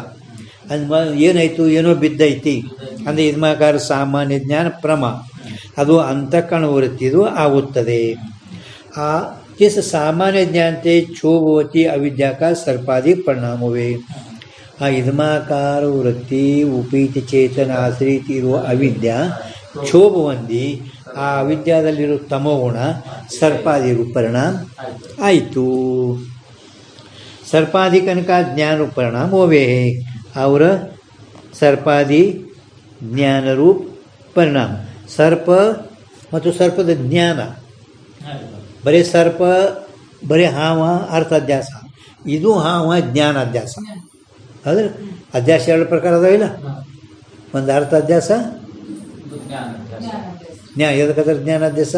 ಅಂದ ಏನಾಯಿತು, ಏನೋ ಬಿದ್ದೈತಿ ಅಂದರೆ ಇದ್ಮಾಕಾರ ಸಾಮಾನ್ಯ ಜ್ಞಾನ ಪ್ರಮ, ಅದು ಅಂತಃಕರಣ ವೃತ್ತಿದು ಆಗುತ್ತದೆ. ಆ जिस सामान्य ज्ञान से क्षोभवती अविद्या का सर्पाधिक परिणाम हुए, ಆ ಇದ್ಮಾಕಾರ ವೃತ್ತಿ ಉಪೀತಿ ಚೇತನ ಆಶ್ರಿತ ಇರುವ ಅವಿದ್ಯ ಕ್ಷೋಭ ಹೊಂದಿ ಆ ಅವಿದ್ಯಾದಲ್ಲಿರೋ ತಮೋಗುಣ ಸರ್ಪಾದಿ ರೂಪ ಪರಿಣಾಮ ಆಯಿತು. ಸರ್ಪಾದಿ ಕನಕ ಜ್ಞಾನ ರೂಪ ಪರಿಣಾಮ ಹೋವೆ ಅವರ ಸರ್ಪಾದಿ ಜ್ಞಾನರೂಪ ಪರಿಣಾಮ. ಸರ್ಪ ಮತ್ತು ಸರ್ಪದ ಜ್ಞಾನ, ಬರೀ ಸರ್ಪ ಬರೀ ಹಾವ ಅರ್ಥಾಧ್ಯಾಸ, ಇದು ಹಾವ ಜ್ಞಾನಾಧ್ಯಾಸ. ಆದರೆ ಅಧ್ಯಾಸ ಎರಡು ಪ್ರಕಾರ ಅದಾವಿಲ್ಲ, ಒಂದು ಅರ್ಥಾಧ್ಯಾಸ ಜ್ಞಾನ. ಎದಕ್ಕದ್ರ ಜ್ಞಾನಾಧ್ಯಾಸ?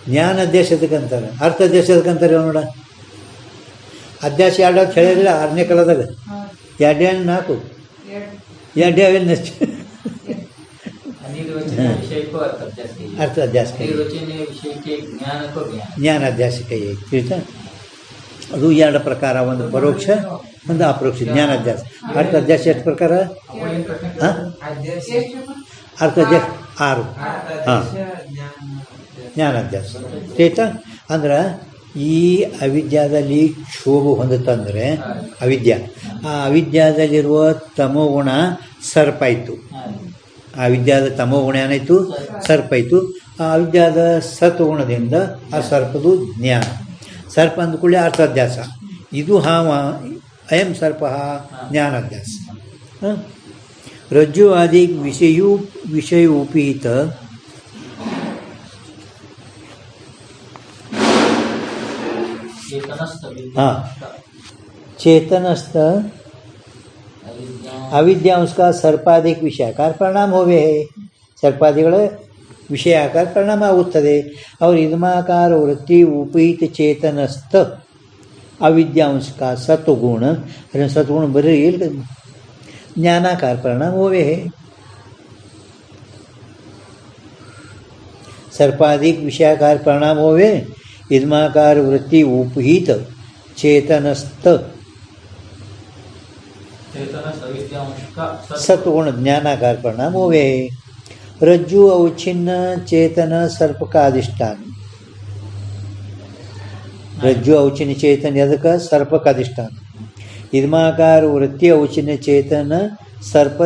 ಜ್ಞಾನಾಧ್ಯಾಸ ಎದಕ್ಕಂತಾರೆ, ಅರ್ಥಾಧ್ಯಾಸ ಎದಕ್ಕಂತಾರೆ ನೋಡ. ಅಧ್ಯಾಸ ಎರಡು ಅಂತ ಹೇಳಿರಲಿಲ್ಲ 6ನೇ ಕಾಲದಾಗ, 2 4 2 ಅವೇನು ಅರ್ಥಾಧ್ಯಾಸ ಜ್ಞಾನಾಧ್ಯಾಸಕ್ಕೆ ತಿಳಿತಾ. ಅದು ಎರಡು ಪ್ರಕಾರ, ಒಂದು ಪರೋಕ್ಷ ಒಂದು ಅಪರೋಕ್ಷ ಜ್ಞಾನಾಧ್ಯಾಸ. ಅರ್ಥಾಧ್ಯಾಸ ಎಷ್ಟು ಪ್ರಕಾರ? ಹಾಂ, ಅರ್ಥಾಧ್ಯಾಸ 6. ಹಾಂ, ಜ್ಞಾನಾಧ್ಯಾಸ ತಿಳಿತಾ. ಅಂದ್ರೆ ಈ ಅವಿದ್ಯಾದಲ್ಲಿ ಕ್ಷೋಭ ಹೊಂದುತ್ತಂದರೆ ಅವಿದ್ಯಾ, ಆ ಅವಿದ್ಯಾದಲ್ಲಿರುವ ತಮೋಗುಣ ಸರ್ಪಾಯಿತು. ಆ ವಿದ್ಯಾದ ತಮೋಗುಣ ಏನಾಯಿತು? ಸರ್ಪಾಯಿತು. ಆ ಅವಿದ್ಯಾದ ಸತ್ವಗುಣದಿಂದ ಆ ಸರ್ಪದು ಜ್ಞಾನ. ಸರ್ಪ ಅಂದ್ಕೊಳ್ಳಿ ಅರ್ಥಾಧ್ಯಾಸ, ಇದು ಹಾವ ಅಯಂ ಸರ್ಪ ಜ್ಞಾನಾಧ್ಯಾಸ. ರಜ್ಜು ಆದಿ ವಿಷಯ ಉಪೀತ ಹಾಂ चेतनस्थ अविद्यांश का सर्पाधिक विषयाकार परिणाम होवे है. सर्पादिಗಳ ವಿಷಯಾಕಾರ ಪರಿಣಾಮ ಆಗುತ್ತದೆ. ಅವರು ಇದ್ಮಾಕಾರ ವೃತ್ತಿ ಉಪೀತ ಚೇತನಸ್ಥ अविद्यांश का सत्वगुण, अरे सत्वगुण बरे ज्ञानाकार परिणाम होवे है. सर्पाधिक विषयाकार परिणाम होवे. इद्माकार वृत्ति उपहित चेतनस्थ सत्वगुण ज्ञानाकार परिणाम होवे. रज्जु अवच्छिन्न चेतन सर्प का अधिष्ठान. रज्जु अवच्छिन्न चेतन यदक सर्प का अधिष्ठान. इद्माकार वृत्ति अवच्छिन्न चेतन सर्प